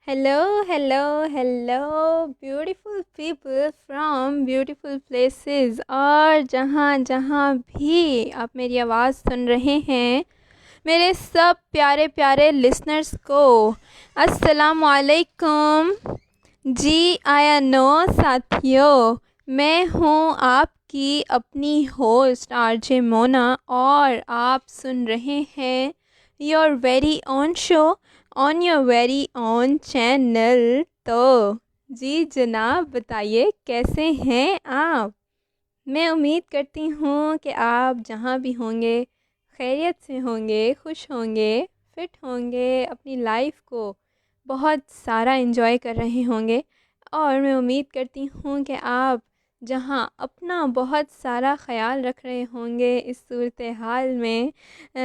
Hello, hello, hello, beautiful people from beautiful places اور جہاں جہاں بھی آپ میری آواز سن رہے ہیں میرے سب پیارے پیارے لسنرز کو السلام علیکم. جی آیا نو ساتھیو، میں ہوں آپ کی اپنی ہوسٹ آر جے مونا اور آپ سن رہے ہیں your very own show on your very own channel. تو جی جناب بتائیے کیسے ہیں آپ؟ میں امید کرتی ہوں کہ آپ جہاں بھی ہوں گے خیریت سے ہوں گے، خوش ہوں گے، فٹ ہوں گے، اپنی لائف کو بہت سارا انجوائے کر رہے ہوں گے. اور میں امید کرتی ہوں کہ آپ جہاں اپنا بہت سارا خیال رکھ رہے ہوں گے اس صورتحال میں،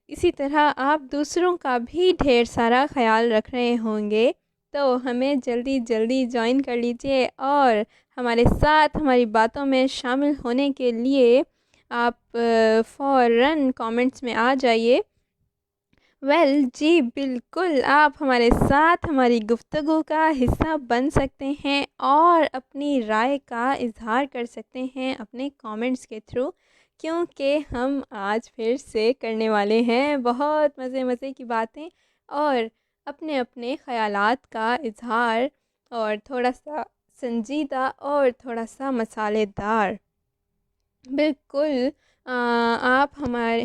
اسی طرح آپ دوسروں کا بھی ڈھیر سارا خیال رکھ رہے ہوں گے. تو ہمیں جلدی جلدی جوائن کر لیجئے اور ہمارے ساتھ ہماری باتوں میں شامل ہونے کے لیے آپ فوراً کامنٹس میں آ جائیے. جی بالکل، آپ ہمارے ساتھ ہماری گفتگو کا حصہ بن سکتے ہیں اور اپنی رائے کا اظہار کر سکتے ہیں اپنے کامنٹس کے تھرو، کیونکہ ہم آج پھر سے کرنے والے ہیں بہت مزے کی باتیں اور اپنے اپنے خیالات کا اظہار، اور تھوڑا سا سنجیدہ اور تھوڑا سا مسالے دار. بالکل، آپ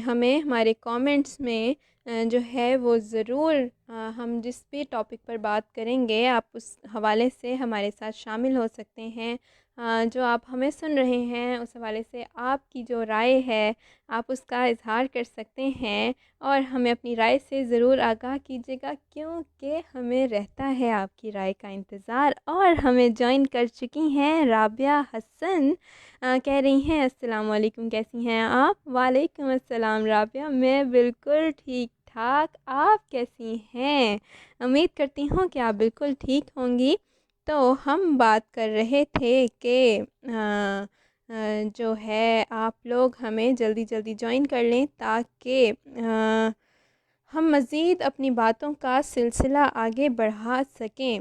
ہمیں ہمارے کامنٹس میں جو ہے وہ ضرور، ہم جس بھی ٹاپک پر بات کریں گے آپ اس حوالے سے ہمارے ساتھ شامل ہو سکتے ہیں. جو آپ ہمیں سن رہے ہیں اس حوالے سے آپ کی جو رائے ہے آپ اس کا اظہار کر سکتے ہیں اور ہمیں اپنی رائے سے ضرور آگاہ کیجیے گا، کیونکہ ہمیں رہتا ہے آپ کی رائے کا انتظار. اور ہمیں جوائن کر چکی ہیں رابعہ حسن، کہہ رہی ہیں السلام علیکم، کیسی ہیں آپ؟ وعلیکم السلام رابعہ، میں بالکل ٹھیک ٹھاک، آپ کیسی ہیں؟ امید کرتی ہوں کہ آپ بالکل ٹھیک ہوں گی. تو ہم بات کر رہے تھے کہ جو ہے آپ لوگ ہمیں جلدی جلدی جوائن کر لیں تاکہ ہم مزید اپنی باتوں کا سلسلہ آگے بڑھا سکیں.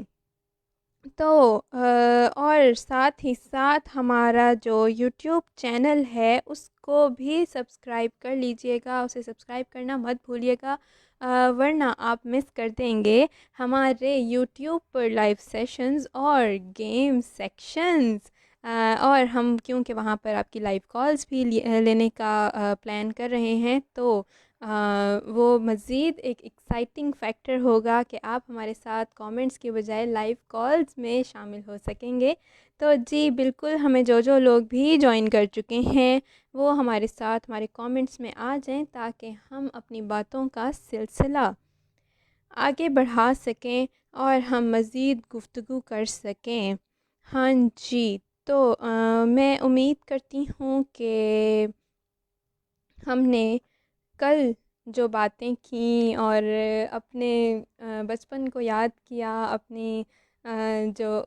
تو اور ساتھ ہی ساتھ ہمارا جو یوٹیوب چینل ہے اس کو بھی سبسکرائب کر لیجئے گا، اسے سبسکرائب کرنا مت بھولیے گا، ورنہ آپ مس کر دیں گے ہمارے یوٹیوب پر لائیو سیشنز اور گیم سیکشنز. اور ہم کیونکہ وہاں پر آپ کی لائیو کالز بھی لینے کا پلان کر رہے ہیں، تو وہ مزید ایک ایکسائٹنگ فیکٹر ہوگا کہ آپ ہمارے ساتھ کامنٹس کے بجائے لائیو کالز میں شامل ہو سکیں گے. تو جی بالکل، ہمیں جو لوگ بھی جوائن کر چکے ہیں وہ ہمارے ساتھ ہمارے کامنٹس میں آ جائیں تاکہ ہم اپنی باتوں کا سلسلہ آگے بڑھا سکیں اور ہم مزید گفتگو کر سکیں. ہاں جی، تو میں امید کرتی ہوں کہ ہم نے کل جو باتیں کیں اور اپنے بچپن کو یاد کیا، اپنی جو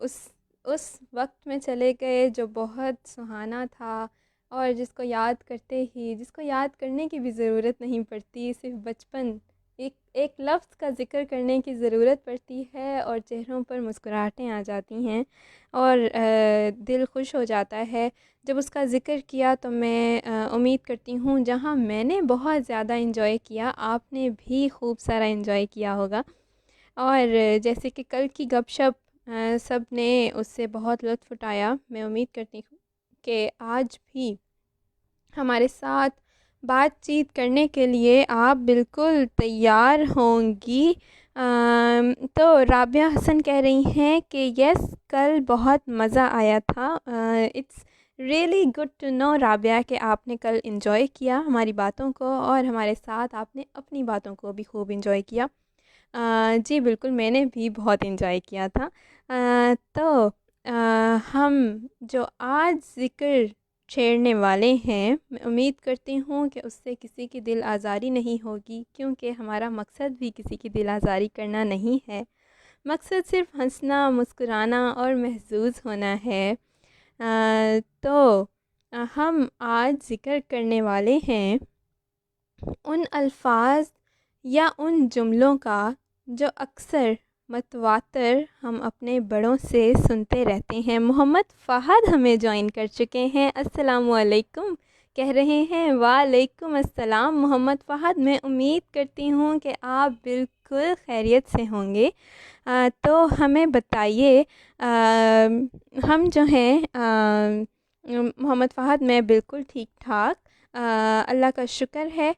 اس وقت میں چلے گئے جو بہت سہانا تھا، اور جس کو یاد کرنے کی بھی ضرورت نہیں پڑتی، صرف بچپن ایک لفظ کا ذکر کرنے کی ضرورت پڑتی ہے اور چہروں پر مسکراہٹیں آ جاتی ہیں اور دل خوش ہو جاتا ہے جب اس کا ذکر کیا. تو میں امید کرتی ہوں جہاں میں نے بہت زیادہ انجوائے کیا آپ نے بھی خوب سارا انجوائے کیا ہوگا. اور جیسے کہ کل کی گپ شپ سب نے اس سے بہت لطف اٹھایا، میں امید کرتی ہوں کہ آج بھی ہمارے ساتھ بات چیت کرنے کے لیے آپ بالکل تیار ہوں گی. تو رابعہ حسن کہہ رہی ہیں کہ یس، کل بہت مزہ آیا تھا. It's really good to know Rabia کہ آپ نے کل انجوائے کیا ہماری باتوں کو اور ہمارے ساتھ آپ نے اپنی باتوں کو بھی خوب انجوائے کیا. جی بالکل، میں نے بھی بہت انجوائے کیا تھا. تو ہم جو آج ذکر چھیڑنے والے ہیں، میں امید کرتی ہوں کہ اس سے کسی کی دل آزاری نہیں ہوگی، کیونکہ ہمارا مقصد بھی کسی کی دل آزاری کرنا نہیں ہے. مقصد صرف ہنسنا، مسکرانا اور محظوظ ہونا ہے. تو ہم آج ذکر کرنے والے ہیں ان الفاظ یا ان جملوں کا جو اکثر متواتر ہم اپنے بڑوں سے سنتے رہتے ہیں۔ محمد فہد ہمیں جوائن کر چکے ہیں۔ السلام علیکم کہہ رہے ہیں۔ وعلیکم السلام محمد فہد، میں امید کرتی ہوں کہ آپ بالکل خیریت سے ہوں گے۔ تو ہمیں بتائیے، ہم جو ہیں محمد فہد میں بالکل ٹھیک ٹھاک، اللہ کا شکر ہے۔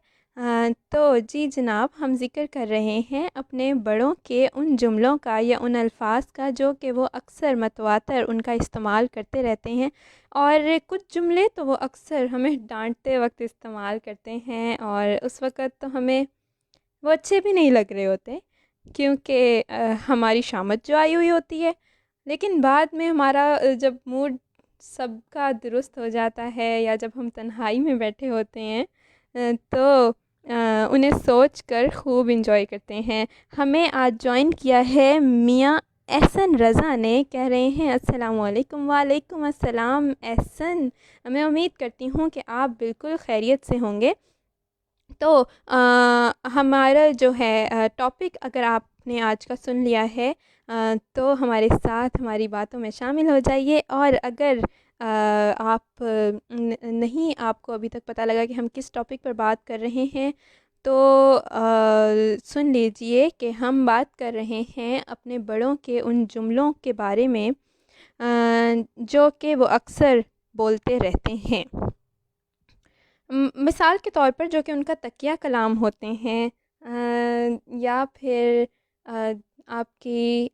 تو جی جناب، ہم ذکر کر رہے ہیں اپنے بڑوں کے ان جملوں کا یا ان الفاظ کا جو کہ وہ اکثر متواتر ان کا استعمال کرتے رہتے ہیں، اور کچھ جملے تو وہ اکثر ہمیں ڈانٹتے وقت استعمال کرتے ہیں، اور اس وقت تو ہمیں وہ اچھے بھی نہیں لگ رہے ہوتے کیونکہ ہماری شامت جو آئی ہوئی ہوتی ہے، لیکن بعد میں ہمارا جب موڈ سب کا درست ہو جاتا ہے یا جب ہم تنہائی میں بیٹھے ہوتے ہیں تو انہیں سوچ کر خوب انجوائے کرتے ہیں۔ ہمیں آج جوائن کیا ہے میاں احسن رضا نے، کہہ رہے ہیں السلام علیکم۔ وعلیکم السلام احسن، میں امید کرتی ہوں کہ آپ بالکل خیریت سے ہوں گے۔ تو ہمارا جو ہے ٹاپک اگر آپ نے آج کا سن لیا ہے تو ہمارے ساتھ ہماری باتوں میں شامل ہو جائیے، اور اگر آپ نہیں، آپ کو ابھی تک پتہ لگا کہ ہم کس ٹاپک پر بات کر رہے ہیں، تو سن لیجئے کہ ہم بات کر رہے ہیں اپنے بڑوں کے ان جملوں کے بارے میں جو کہ وہ اکثر بولتے رہتے ہیں۔ مثال کے طور پر جو کہ ان کا تکیہ کلام ہوتے ہیں، یا پھر آپ کی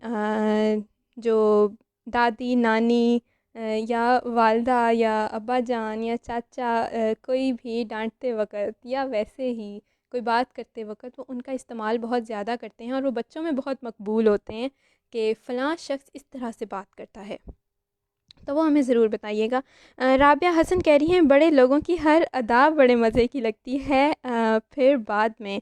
جو دادی، نانی یا والدہ یا ابا جان یا چاچا کوئی بھی ڈانٹتے وقت یا ویسے ہی کوئی بات کرتے وقت وہ ان کا استعمال بہت زیادہ کرتے ہیں، اور وہ بچوں میں بہت مقبول ہوتے ہیں کہ فلاں شخص اس طرح سے بات کرتا ہے، تو وہ ہمیں ضرور بتائیے گا۔ رابعہ حسن کہہ رہی ہیں بڑے لوگوں کی ہر ادا بڑے مزے کی لگتی ہے۔ پھر بعد میں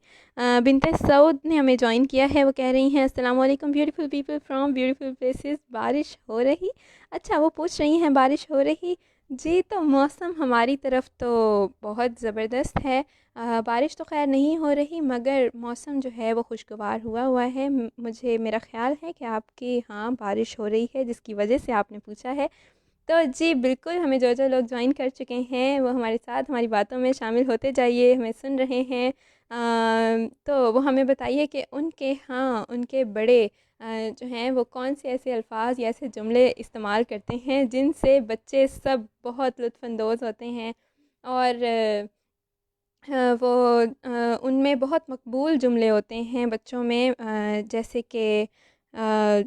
بنت سعود نے ہمیں جوائن کیا ہے، وہ کہہ رہی ہیں السلام علیکم beautiful people from beautiful places, بارش ہو رہی؟ اچھا، وہ پوچھ رہی ہیں بارش ہو رہی؟ جی، تو موسم ہماری طرف تو بہت زبردست ہے، بارش تو خیر نہیں ہو رہی، مگر موسم جو ہے وہ خوشگوار ہوا ہے۔ میرا خیال ہے کہ آپ کے ہاں بارش ہو رہی ہے، جس کی وجہ سے آپ نے پوچھا ہے۔ تو جی بالکل، ہمیں جو لوگ جوائن کر چکے ہیں وہ ہمارے ساتھ ہماری باتوں میں شامل ہوتے جائیے، ہمیں سن رہے ہیں، تو وہ ہمیں بتائیے کہ ان کے ہاں ان کے بڑے جو ہیں وہ کون سے ایسے الفاظ یا ایسے جملے استعمال کرتے ہیں جن سے بچے سب بہت لطف اندوز ہوتے ہیں، اور وہ ان میں بہت مقبول جملے ہوتے ہیں بچوں میں، جیسے کہ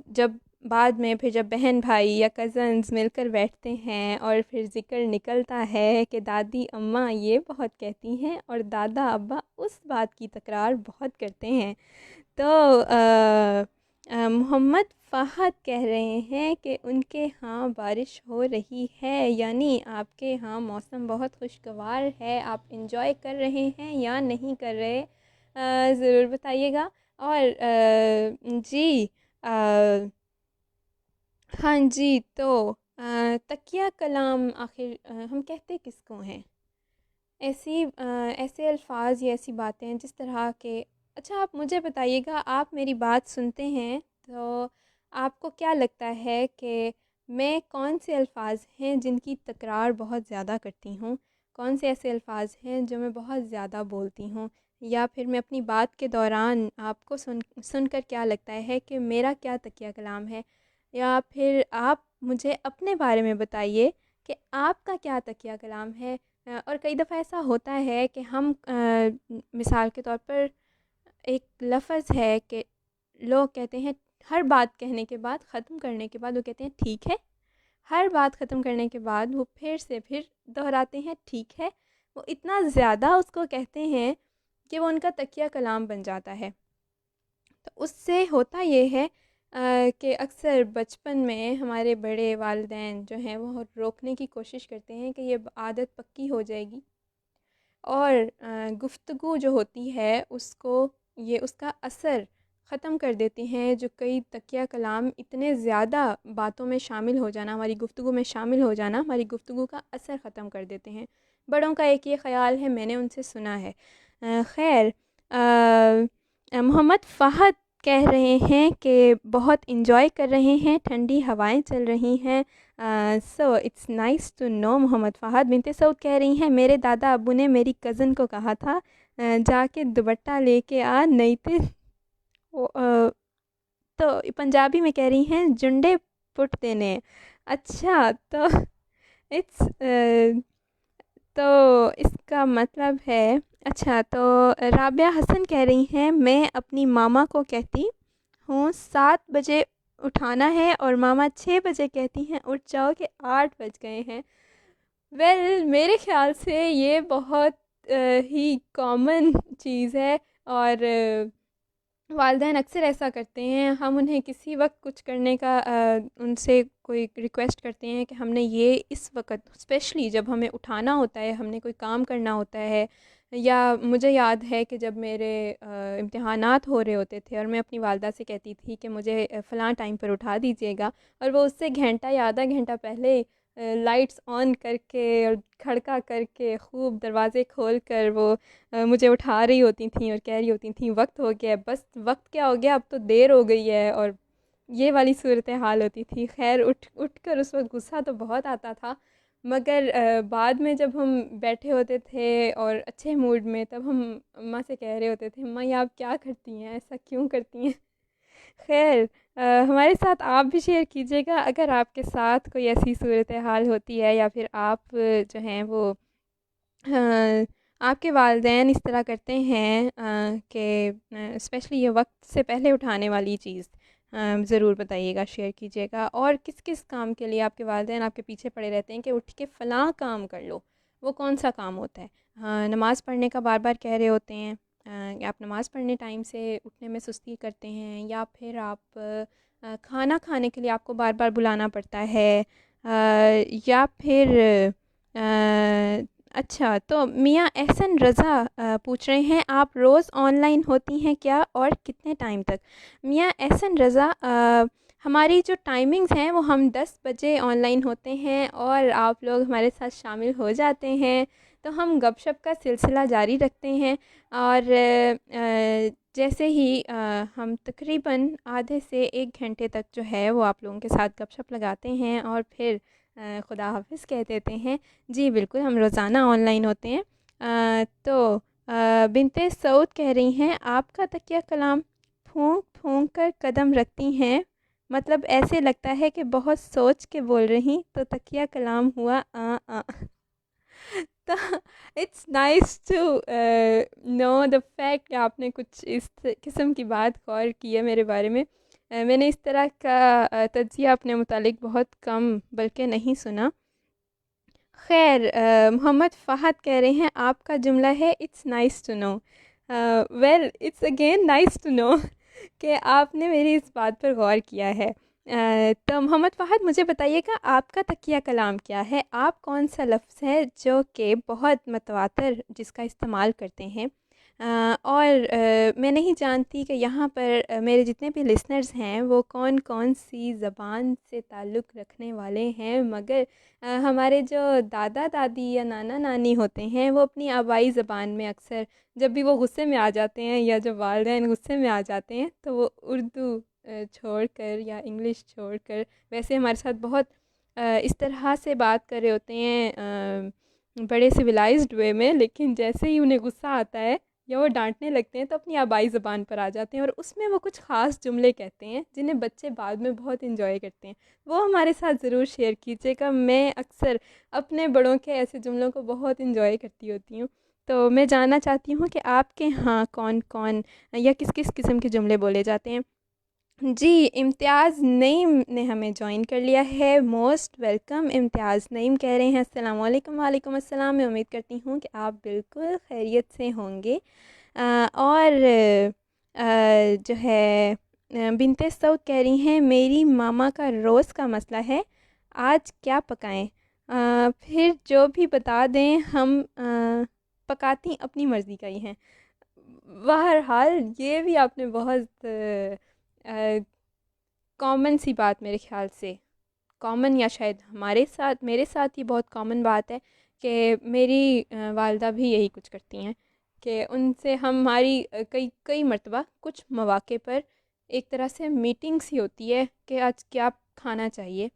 جب بعد میں پھر جب بہن بھائی یا کزنز مل کر بیٹھتے ہیں اور پھر ذکر نکلتا ہے کہ دادی اماں یہ بہت کہتی ہیں اور دادا ابا اس بات کی تکرار بہت کرتے ہیں، تو محمد فہد کہہ رہے ہیں کہ ان کے ہاں بارش ہو رہی ہے، یعنی آپ کے ہاں موسم بہت خوشگوار ہے، آپ انجوائے کر رہے ہیں یا نہیں کر رہے، ضرور بتائیے گا۔ اور جی ہاں جی، تو تکیہ کلام آخر ہم کہتے کس کو ہیں؟ ایسے الفاظ یا ایسی باتیں جس طرح کے، اچھا آپ مجھے بتائیے گا، آپ میری بات سنتے ہیں تو آپ کو کیا لگتا ہے کہ میں کون سے الفاظ ہیں جن کی تکرار بہت زیادہ کرتی ہوں، کون سے ایسے الفاظ ہیں جو میں بہت زیادہ بولتی ہوں، یا پھر میں اپنی بات کے دوران آپ کو سن کر کیا لگتا ہے کہ میرا کیا تکیہ کلام ہے، یا پھر آپ مجھے اپنے بارے میں بتائیے کہ آپ کا کیا تکیہ کلام ہے۔ اور کئی دفعہ ایسا ہوتا ہے کہ ہم مثال کے طور پر ایک لفظ ہے کہ لوگ کہتے ہیں ہر بات کہنے کے بعد، ختم کرنے کے بعد وہ کہتے ہیں ٹھیک ہے، ہر بات ختم کرنے کے بعد وہ پھر دہراتے ہیں ٹھیک ہے، وہ اتنا زیادہ اس کو کہتے ہیں کہ وہ ان کا تکیہ کلام بن جاتا ہے۔ تو اس سے ہوتا یہ ہے کہ اکثر بچپن میں ہمارے بڑے والدین جو ہیں وہ روکنے کی کوشش کرتے ہیں کہ یہ عادت پکی ہو جائے گی، اور گفتگو جو ہوتی ہے اس کا اثر ختم کر دیتے ہیں، جو کئی تکیہ کلام اتنے زیادہ باتوں میں شامل ہو جانا، ہماری گفتگو میں شامل ہو جانا، ہماری گفتگو کا اثر ختم کر دیتے ہیں۔ بڑوں کا ایک یہ خیال ہے، میں نے ان سے سنا ہے۔ خیر، محمد فہد کہہ رہے ہیں کہ بہت انجوائے کر رہے ہیں، ٹھنڈی ہوائیں چل رہی ہیں. So it's nice to know. Muhammad Fahad bint Saud کہہ رہی ہیں میرے دادا ابو نے میری کزن کو کہا تھا جا کے دوپٹہ لے کے آ نہیں تو پنجابی میں کہہ رہی ہیں جنڈے پٹ دینے. اچھا تو اٹس تو اس کا مطلب ہے اچھا. تو رابعہ حسن کہہ رہی ہیں میں اپنی ماما کو کہتی ہوں 7 بجے اٹھانا ہے اور ماما 6 بجے کہتی ہیں اٹھ جاؤ کہ 8 بج گئے ہیں. ویل میرے خیال سے یہ بہت ہی کامن چیز ہے اور والدین اکثر ایسا کرتے ہیں. ہم انہیں کسی وقت کچھ کرنے کا ان سے کوئی ریکویسٹ کرتے ہیں کہ ہم نے یہ اس وقت اسپیشلی جب ہمیں اٹھانا ہوتا ہے، ہم نے کوئی کام کرنا ہوتا ہے. یا مجھے یاد ہے کہ جب میرے امتحانات ہو رہے ہوتے تھے اور میں اپنی والدہ سے کہتی تھی کہ مجھے فلاں ٹائم پر اٹھا دیجیے گا، اور وہ اس سے گھنٹہ یا آدھا گھنٹہ پہلے لائٹس آن کر کے اور کھڑکا کر کے خوب دروازے کھول کر وہ مجھے اٹھا رہی ہوتی تھیں اور کہہ رہی ہوتی تھیں وقت ہو گیا ہے. بس وقت کیا ہو گیا، اب تو دیر ہو گئی ہے، اور یہ والی صورتحال ہوتی تھی. خیر اٹھ کر اس وقت غصہ تو بہت آتا تھا، مگر بعد میں جب ہم بیٹھے ہوتے تھے اور اچھے موڈ میں، تب ہم اماں سے کہہ رہے ہوتے تھے اماں یہ آپ کیا کرتی ہیں، ایسا کیوں کرتی ہیں. خیر ہمارے ساتھ آپ بھی شیئر کیجیے گا اگر آپ کے ساتھ کوئی ایسی صورتحال ہوتی ہے، یا پھر آپ جو ہیں وہ آپ کے والدین اس طرح کرتے ہیں کہ اسپیشلی یہ وقت سے پہلے اٹھانے والی چیز. ضرور بتائیے گا، شیئر کیجیے گا. اور کس کس کام کے لیے آپ کے والدین آپ کے پیچھے پڑے رہتے ہیں کہ اٹھ کے فلاں کام کر لو، وہ کون سا کام ہوتا ہے؟ نماز پڑھنے کا بار بار کہہ رہے ہوتے ہیں کہ آپ نماز پڑھنے ٹائم سے اٹھنے میں سستی کرتے ہیں، یا پھر آپ کھانا کھانے کے لیے آپ کو بار بار بلانا پڑتا ہے، یا پھر اچھا. تو میاں احسن رضا پوچھ رہے ہیں آپ روز آن لائن ہوتی ہیں کیا اور کتنے ٹائم تک؟ میاں احسن رضا ہماری جو ٹائمنگز ہیں وہ ہم 10 بجے آن لائن ہوتے ہیں اور آپ لوگ ہمارے ساتھ شامل ہو جاتے ہیں تو ہم گپ شپ کا سلسلہ جاری رکھتے ہیں. اور جیسے ہی ہم تقریباً آدھے سے 1 گھنٹے تک جو ہے وہ آپ لوگوں کے ساتھ گپ شپ لگاتے ہیں اور پھر خدا حافظ کہہ دیتے ہیں. جی بالکل، ہم روزانہ آن لائن ہوتے ہیں. تو بنت سعود کہہ رہی ہیں آپ کا تکیہ کلام پھونک پھونک کر قدم رکھتی ہیں، مطلب ایسے لگتا ہے کہ بہت سوچ کے بول رہی، تو تکیہ کلام ہوا تو it's nice to know the fact کہ آپ نے کچھ اس قسم کی بات غور کی ہے میرے بارے میں. میں نے اس طرح کا تجزیہ اپنے متعلق بہت کم بلکہ نہیں سنا. خیر محمد فہد کہہ رہے ہیں آپ کا جملہ ہے it's nice to know. Well it's again nice to know کہ آپ نے میری اس بات پر غور کیا ہے. تو محمد فہد مجھے بتائیے گا آپ کا تکیہ کلام کیا ہے؟ آپ کون سا لفظ ہے جو کہ بہت متواتر جس کا استعمال کرتے ہیں؟ اور میں نہیں جانتی کہ یہاں پر میرے جتنے بھی لسنرز ہیں وہ کون کون سی زبان سے تعلق رکھنے والے ہیں، مگر ہمارے جو دادا دادی یا نانا نانی ہوتے ہیں وہ اپنی آبائی زبان میں اکثر جب بھی وہ غصے میں آ جاتے ہیں یا جب والدین غصے میں آ جاتے ہیں تو وہ اردو چھوڑ کر یا انگلش چھوڑ کر ویسے ہمارے ساتھ بہت اس طرح سے بات کر رہے ہوتے ہیں بڑے سویلائزڈ وے میں، لیکن جیسے ہی انہیں غصہ آتا ہے یا وہ ڈانٹنے لگتے ہیں تو اپنی آبائی زبان پر آ جاتے ہیں اور اس میں وہ کچھ خاص جملے کہتے ہیں جنہیں بچے بعد میں بہت انجوائے کرتے ہیں. وہ ہمارے ساتھ ضرور شیئر کیجیے گا. میں اکثر اپنے بڑوں کے ایسے جملوں کو بہت انجوائے کرتی ہوتی ہوں. تو میں جاننا چاہتی ہوں کہ آپ کے ہاں کون کون یا کس کس قسم کے جملے بولے جاتے ہیں. جی امتیاز نعیم نے ہمیں جوائن کر لیا ہے. موسٹ ویلکم امتیاز نعیم کہہ رہے ہیں السلام علیکم. وعلیکم السلام. میں امید کرتی ہوں کہ آپ بالکل خیریت سے ہوں گے. اور جو ہے بنت سعود کہہ رہی ہیں میری ماما کا روز کا مسئلہ ہے آج کیا پکائیں، پھر جو بھی بتا دیں ہم پکاتی اپنی مرضی کا ہی ہیں. بہرحال یہ بھی آپ نے بہت کامن سی بات، میرے خیال سے کامن یا شاید میرے ساتھ یہ بہت کامن بات ہے کہ میری والدہ بھی یہی کچھ کرتی ہیں کہ ان سے ہماری کئی مرتبہ کچھ مواقع پر ایک طرح سے میٹنگس ہی ہوتی ہے کہ آج کیا کھانا چاہیے،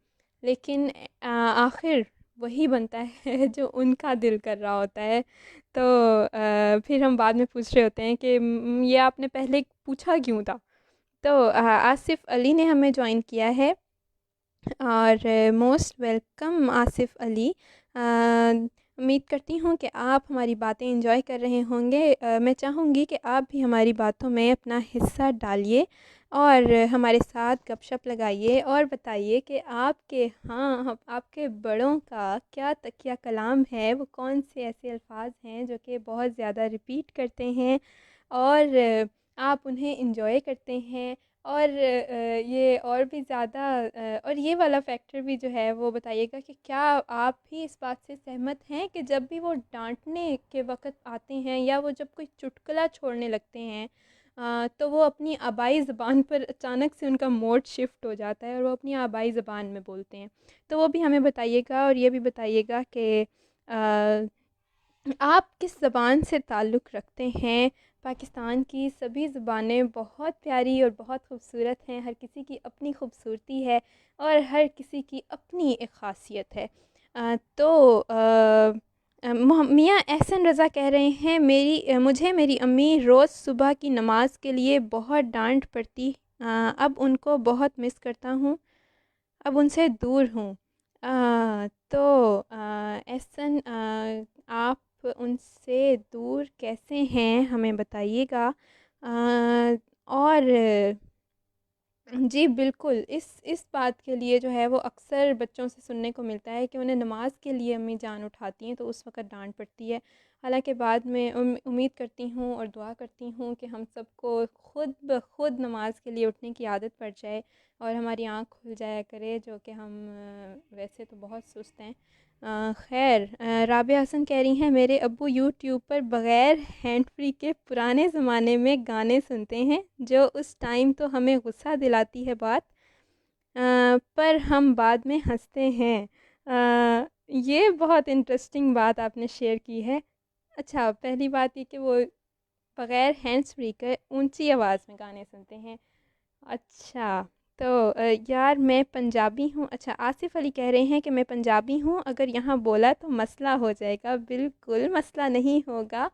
لیکن آخر وہی بنتا ہے جو ان کا دل کر رہا ہوتا ہے۔ تو پھر ہم بعد میں پوچھ رہے ہوتے ہیں کہ یہ آپ نے پہلے پوچھا کیوں تھا۔ تو آصف علی نے ہمیں جوائن کیا ہے، اور موسٹ ویلکم آصف علی۔ امید کرتی ہوں کہ آپ ہماری باتیں انجوائے کر رہے ہوں گے۔ میں چاہوں گی کہ آپ بھی ہماری باتوں میں اپنا حصہ ڈالیے اور ہمارے ساتھ گپ شپ لگائیے، اور بتائیے کہ آپ کے آپ کے بڑوں کا کیا تکیہ کلام ہے، وہ کون سے ایسے الفاظ ہیں جو کہ بہت زیادہ ریپیٹ کرتے ہیں اور آپ انہیں انجوائے کرتے ہیں، اور یہ اور بھی زیادہ اور یہ والا فیکٹر بھی جو ہے وہ بتائیے گا کہ کیا آپ بھی اس بات سے سہمت ہیں کہ جب بھی وہ ڈانٹنے کے وقت آتے ہیں یا وہ جب کوئی چٹکلا چھوڑنے لگتے ہیں تو وہ اپنی آبائی زبان پر اچانک سے ان کا موڈ شفٹ ہو جاتا ہے اور وہ اپنی آبائی زبان میں بولتے ہیں۔ تو وہ بھی ہمیں بتائیے گا، اور یہ بھی بتائیے گا کہ آپ کس زبان سے تعلق رکھتے ہیں۔ پاکستان کی سبھی زبانیں بہت پیاری اور بہت خوبصورت ہیں، ہر کسی کی اپنی خوبصورتی ہے اور ہر کسی کی اپنی ایک خاصیت ہے۔ تو میاں احسن رضا کہہ رہے ہیں مجھے میری امی روز صبح کی نماز کے لیے بہت ڈانٹ پڑتی، اب ان کو بہت مس کرتا ہوں، اب ان سے دور ہوں۔ تو احسن آپ ان سے دور کیسے ہیں ہمیں بتائیے گا۔ اور جی بالکل، اس بات کے لیے جو ہے وہ اکثر بچوں سے سننے کو ملتا ہے کہ انہیں نماز کے لیے امی جان اٹھاتی ہیں تو اس وقت ڈانٹ پڑتی ہے۔ حالانکہ بعد میں امید کرتی ہوں اور دعا کرتی ہوں کہ ہم سب کو خود بخود نماز کے لیے اٹھنے کی عادت پڑ جائے اور ہماری آنکھ کھل جایا کرے، جو کہ ہم ویسے تو بہت سست ہیں۔ خیر، رابعہ حسن کہہ رہی ہیں میرے ابو یوٹیوب پر بغیر ہینڈ فری کے پرانے زمانے میں گانے سنتے ہیں، جو اس ٹائم تو ہمیں غصہ دلاتی ہے بات، پر ہم بعد میں ہنستے ہیں۔ یہ بہت انٹرسٹنگ بات آپ نے شیئر کی ہے۔ اچھا، پہلی بات یہ کہ وہ بغیر ہینڈز فری کے اونچی آواز میں گانے سنتے ہیں۔ اچھا، تو یار میں پنجابی ہوں۔ اچھا، آصف علی کہہ رہے ہیں کہ میں پنجابی ہوں، اگر یہاں بولا تو مسئلہ ہو جائے گا۔ بالکل مسئلہ نہیں ہوگا،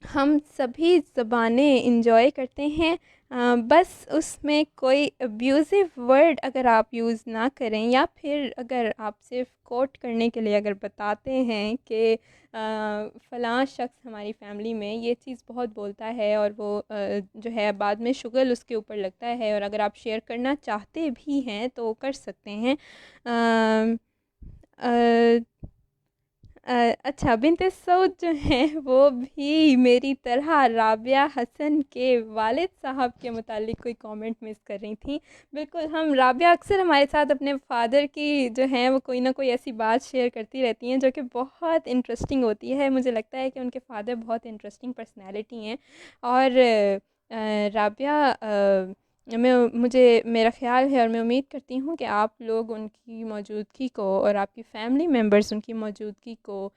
ہم سبھی زبانیں انجوائے کرتے ہیں، بس اس میں کوئی ابیوزو ورڈ اگر آپ یوز نہ کریں، یا پھر اگر آپ صرف کوٹ کرنے کے لیے اگر بتاتے ہیں کہ فلاں شخص ہماری فیملی میں یہ چیز بہت بولتا ہے اور وہ جو ہے بعد میں شغل اس کے اوپر لگتا ہے، اور اگر آپ شیئر کرنا چاہتے بھی ہیں تو کر سکتے ہیں۔ اچھا، بنت سعود جو ہیں وہ بھی میری طرح رابعہ حسن کے والد صاحب کے متعلق کوئی کامنٹ مس کر رہی تھیں۔ بالکل، ہم رابعہ اکثر ہمارے ساتھ اپنے فادر کی جو ہیں وہ کوئی نہ کوئی ایسی بات شیئر کرتی رہتی ہیں جو کہ بہت انٹرسٹنگ ہوتی ہے۔ مجھے لگتا ہے کہ ان کے فادر بہت انٹرسٹنگ پرسنالٹی ہیں، اور رابعہ مجھے میرا خیال ہے اور میں امید کرتی ہوں کہ آپ لوگ ان کی موجودگی کو اور آپ کی فیملی ممبرز ان کی موجودگی کو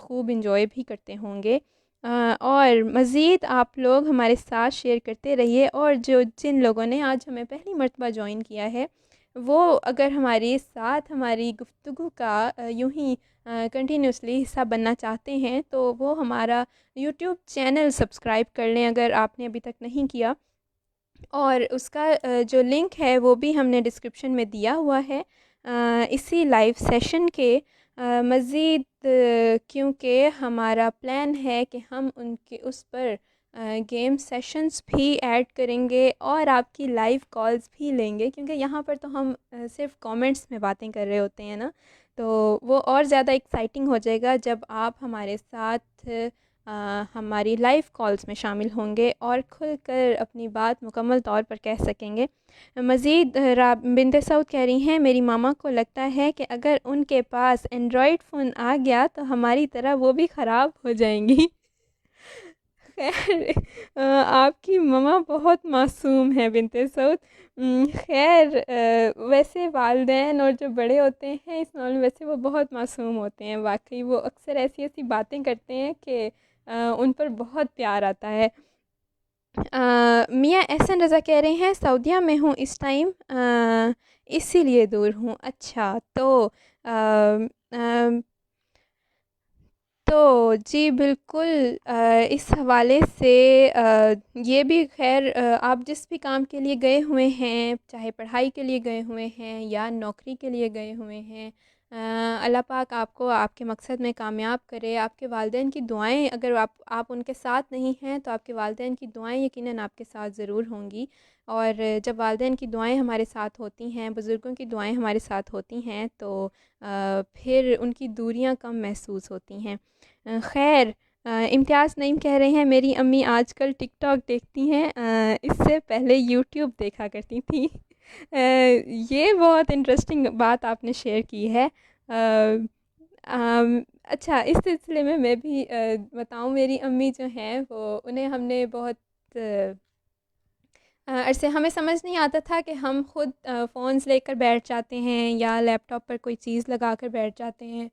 خوب انجوائے بھی کرتے ہوں گے، اور مزید آپ لوگ ہمارے ساتھ شیئر کرتے رہیے، اور جن لوگوں نے آج ہمیں پہلی مرتبہ جوائن کیا ہے وہ اگر ہماری ساتھ ہماری گفتگو کا یوں ہی کنٹینیوسلی حصہ بننا چاہتے ہیں تو وہ ہمارا یوٹیوب چینل سبسکرائب کر لیں اگر آپ نے ابھی تک نہیں کیا، اور اس کا جو لنک ہے وہ بھی ہم نے ڈسکرپشن میں دیا ہوا ہے اسی لائیو سیشن کے۔ مزید کیونکہ ہمارا پلان ہے کہ ہم ان کے اس پر گیم سیشنز بھی ایڈ کریں گے اور آپ کی لائیو کالز بھی لیں گے، کیونکہ یہاں پر تو ہم صرف کامنٹس میں باتیں کر رہے ہوتے ہیں نا، تو وہ اور زیادہ ایکسائٹنگ ہو جائے گا جب آپ ہمارے ساتھ ہماری لائیو کالز میں شامل ہوں گے اور کھل کر اپنی بات مکمل طور پر کہہ سکیں گے۔ مزید بنت سعود کہہ رہی ہیں میری ماما کو لگتا ہے کہ اگر ان کے پاس اینڈرائڈ فون آ گیا تو ہماری طرح وہ بھی خراب ہو جائیں گی۔ خیر، آپ کی ماما بہت معصوم ہے بنت سعود۔ خیر، ویسے والدین اور جو بڑے ہوتے ہیں اس معاملے میں ویسے وہ بہت معصوم ہوتے ہیں، واقعی وہ اکثر ایسی باتیں کرتے ہیں کہ ان پر بہت پیار آتا ہے۔ میاں احسن رضا کہہ رہے ہیں سعودیہ میں ہوں اس ٹائم، اسی لیے دور ہوں. اچھا تو تو جی بالکل، اس حوالے سے یہ بھی خیر، آپ جس بھی کام کے لیے گئے ہوئے ہیں، چاہے پڑھائی کے لیے گئے ہوئے ہیں یا نوکری کے لیے گئے ہوئے ہیں، اللہ پاک آپ کو آپ کے مقصد میں کامیاب کرے. آپ کے والدین کی دعائیں، اگر آپ ان کے ساتھ نہیں ہیں تو آپ کے والدین کی دعائیں یقیناً آپ کے ساتھ ضرور ہوں گی. اور جب والدین کی دعائیں ہمارے ساتھ ہوتی ہیں، بزرگوں کی دعائیں ہمارے ساتھ ہوتی ہیں، تو پھر ان کی دوریاں کم محسوس ہوتی ہیں. خیر، امتیاز نعیم کہہ رہے ہیں میری امی آج کل ٹک ٹاک دیکھتی ہیں، اس سے پہلے یوٹیوب دیکھا کرتی تھیں. یہ بہت انٹرسٹنگ بات آپ نے شیئر کی ہے. اچھا، اس سلسلے میں بھی بتاؤں، میری امی جو ہیں وہ انہیں ہم نے بہت عرصے ہمیں سمجھ نہیں آتا تھا کہ ہم خود فونز لے کر بیٹھ جاتے ہیں یا لیپ ٹاپ پر کوئی چیز لگا کر بیٹھ جاتے ہیں.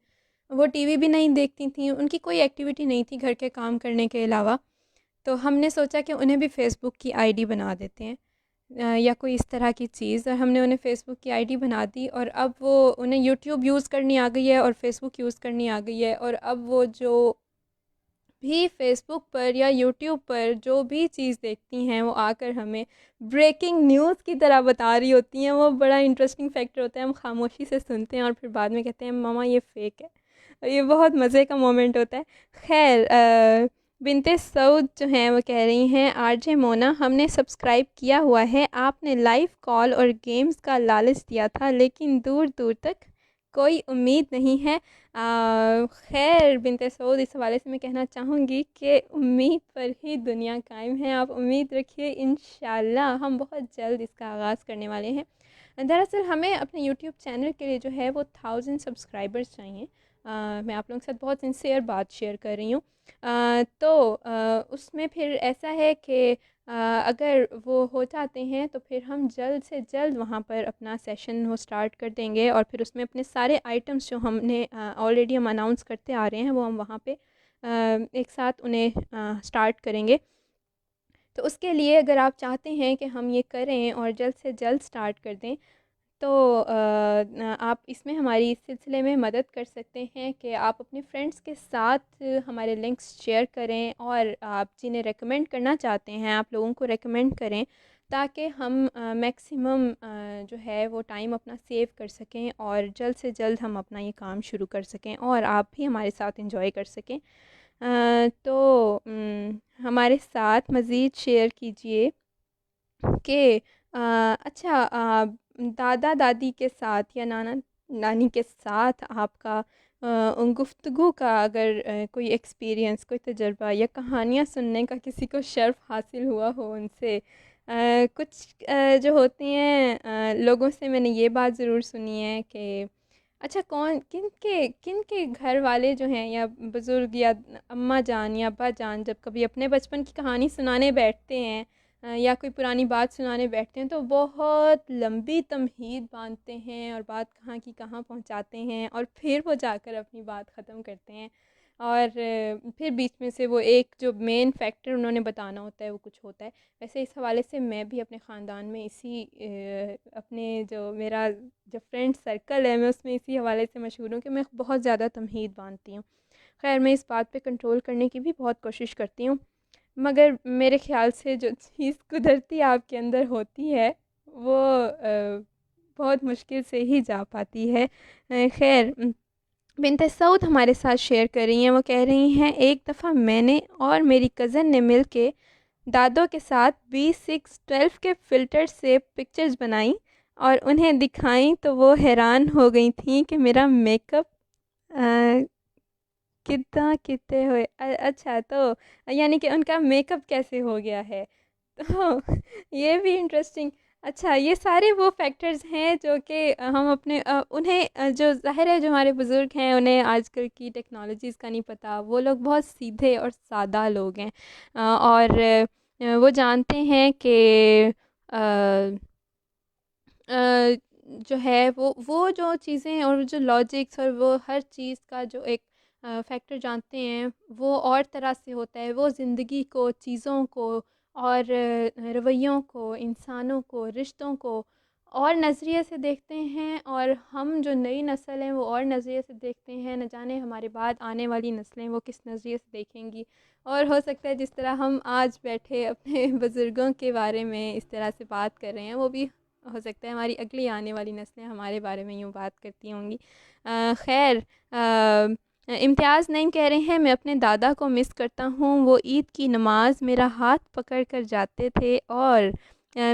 وہ ٹی وی بھی نہیں دیکھتی تھیں، ان کی کوئی ایکٹیویٹی نہیں تھی گھر کے کام کرنے کے علاوہ. تو ہم نے سوچا کہ انہیں بھی فیس بک کی آئی ڈی بنا دیتے ہیں یا کوئی اس طرح کی چیز، اور ہم نے انہیں فیس بک کی آئی ڈی بنا دی. اور اب وہ انہیں یوٹیوب یوز کرنی آ گئی ہے اور فیس بک یوز کرنی آ گئی ہے. اور اب وہ جو بھی فیس بک پر یا یوٹیوب پر جو بھی چیز دیکھتی ہیں وہ آ کر ہمیں بریکنگ نیوز کی طرح بتا رہی ہوتی ہیں. وہ بڑا انٹرسٹنگ فیکٹر ہوتا ہے، ہم خاموشی سے سنتے ہیں اور پھر بعد میں کہتے ہیں ماما یہ فیک ہے. اور یہ بہت مزے کا مومنٹ ہوتا ہے. خیر، بنت سعود جو ہیں وہ کہہ رہی ہیں آر جے مونا ہم نے سبسکرائب کیا ہوا ہے، آپ نے لائیو کال اور گیمز کا لالچ دیا تھا لیکن دور دور تک کوئی امید نہیں ہے. خیر بنت سعود، اس حوالے سے میں کہنا چاہوں گی کہ امید پر ہی دنیا قائم ہے. آپ امید رکھیے، انشاءاللہ ہم بہت جلد اس کا آغاز کرنے والے ہیں. دراصل ہمیں اپنے یوٹیوب چینل کے لیے جو ہے وہ 1000 سبسکرائبرز چاہیے. میں آپ لوگوں کے ساتھ بہت سنسیئر بات شیئر کر رہی ہوں. تو اس میں پھر ایسا ہے کہ اگر وہ ہو جاتے ہیں تو پھر ہم جلد سے جلد وہاں پر اپنا سیشن وہ سٹارٹ کر دیں گے، اور پھر اس میں اپنے سارے آئٹمس جو ہم نے آلریڈی ہم اناؤنس کرتے آ رہے ہیں وہ ہم وہاں پہ ایک ساتھ انہیں سٹارٹ کریں گے. تو اس کے لیے اگر آپ چاہتے ہیں کہ ہم یہ کریں اور جلد سے جلد سٹارٹ کر دیں تو آپ اس میں ہماری اس سلسلے میں مدد کر سکتے ہیں کہ آپ اپنے فرینڈس کے ساتھ ہمارے لنکس شیئر کریں، اور آپ جنہیں ریکمینڈ کرنا چاہتے ہیں آپ لوگوں کو ریکمینڈ کریں تاکہ ہم میکسیمم جو ہے وہ ٹائم اپنا سیو کر سکیں اور جلد سے جلد ہم اپنا یہ کام شروع کر سکیں اور آپ بھی ہمارے ساتھ انجوائے کر سکیں. تو ہمارے ساتھ مزید شیئر کیجئے کہ اچھا، دادا دادی کے ساتھ یا نانا نانی کے ساتھ آپ کا گفتگو کا اگر کوئی ایکسپیرینس، کوئی تجربہ یا کہانیاں سننے کا کسی کو شرف حاصل ہوا ہو ان سے. کچھ جو ہوتے ہیں لوگوں سے میں نے یہ بات ضرور سنی ہے کہ اچھا کن کے گھر والے جو ہیں یا بزرگ یا اماں جان یا ابا جان جب کبھی اپنے بچپن کی کہانی سنانے بیٹھتے ہیں یا کوئی پرانی بات سنانے بیٹھتے ہیں تو بہت لمبی تمہید باندھتے ہیں اور بات کہاں کی کہاں پہنچاتے ہیں اور پھر وہ جا کر اپنی بات ختم کرتے ہیں، اور پھر بیچ میں سے وہ ایک جو مین فیکٹر انہوں نے بتانا ہوتا ہے وہ کچھ ہوتا ہے. ویسے اس حوالے سے میں بھی اپنے خاندان میں اسی اپنے جو میرا جو فرینڈ سرکل ہے میں اس میں اسی حوالے سے مشہور ہوں کہ میں بہت زیادہ تمہید باندھتی ہوں. خیر، میں اس بات پہ کنٹرول کرنے کی بھی بہت کوشش کرتی ہوں، مگر میرے خیال سے جو چیز قدرتی آپ کے اندر ہوتی ہے وہ بہت مشکل سے ہی جا پاتی ہے. خیر، بنت سعود ہمارے ساتھ شیئر کر رہی ہیں، وہ کہہ رہی ہیں ایک دفعہ میں نے اور میری کزن نے مل کے دادوں کے ساتھ B612 کے فلٹر سے پکچرز بنائیں اور انہیں دکھائیں تو وہ حیران ہو گئی تھیں کہ میرا میک اپ کتنا کتے ہوئے. اچھا، تو یعنی کہ ان کا میک اپ کیسے ہو گیا ہے. تو یہ بھی انٹرسٹنگ. اچھا، یہ سارے وہ فیکٹرز ہیں جو کہ ہم اپنے انہیں جو ظاہر ہے جو ہمارے بزرگ ہیں انہیں آج کل کی ٹیکنالوجیز کا نہیں پتہ. وہ لوگ بہت سیدھے اور سادہ لوگ ہیں اور وہ جانتے ہیں کہ جو ہے وہ جو چیزیں اور جو لاجکس اور وہ ہر چیز کا جو ایک فیکٹر جانتے ہیں وہ اور طرح سے ہوتا ہے. وہ زندگی کو، چیزوں کو اور رویوں کو، انسانوں کو، رشتوں کو اور نظریے سے دیکھتے ہیں، اور ہم جو نئی نسل ہیں وہ اور نظریے سے دیکھتے ہیں. نہ جانے ہمارے بعد آنے والی نسلیں وہ کس نظریے سے دیکھیں گی. اور ہو سکتا ہے جس طرح ہم آج بیٹھے اپنے بزرگوں کے بارے میں اس طرح سے بات کر رہے ہیں، وہ بھی ہو سکتا ہے ہماری اگلی آنے والی نسلیں ہمارے بارے میں یوں بات کرتی ہوں گی. خیر، امتیاز نعیم کہہ رہے ہیں میں اپنے دادا کو مس کرتا ہوں. وہ عید کی نماز میرا ہاتھ پکڑ کر جاتے تھے اور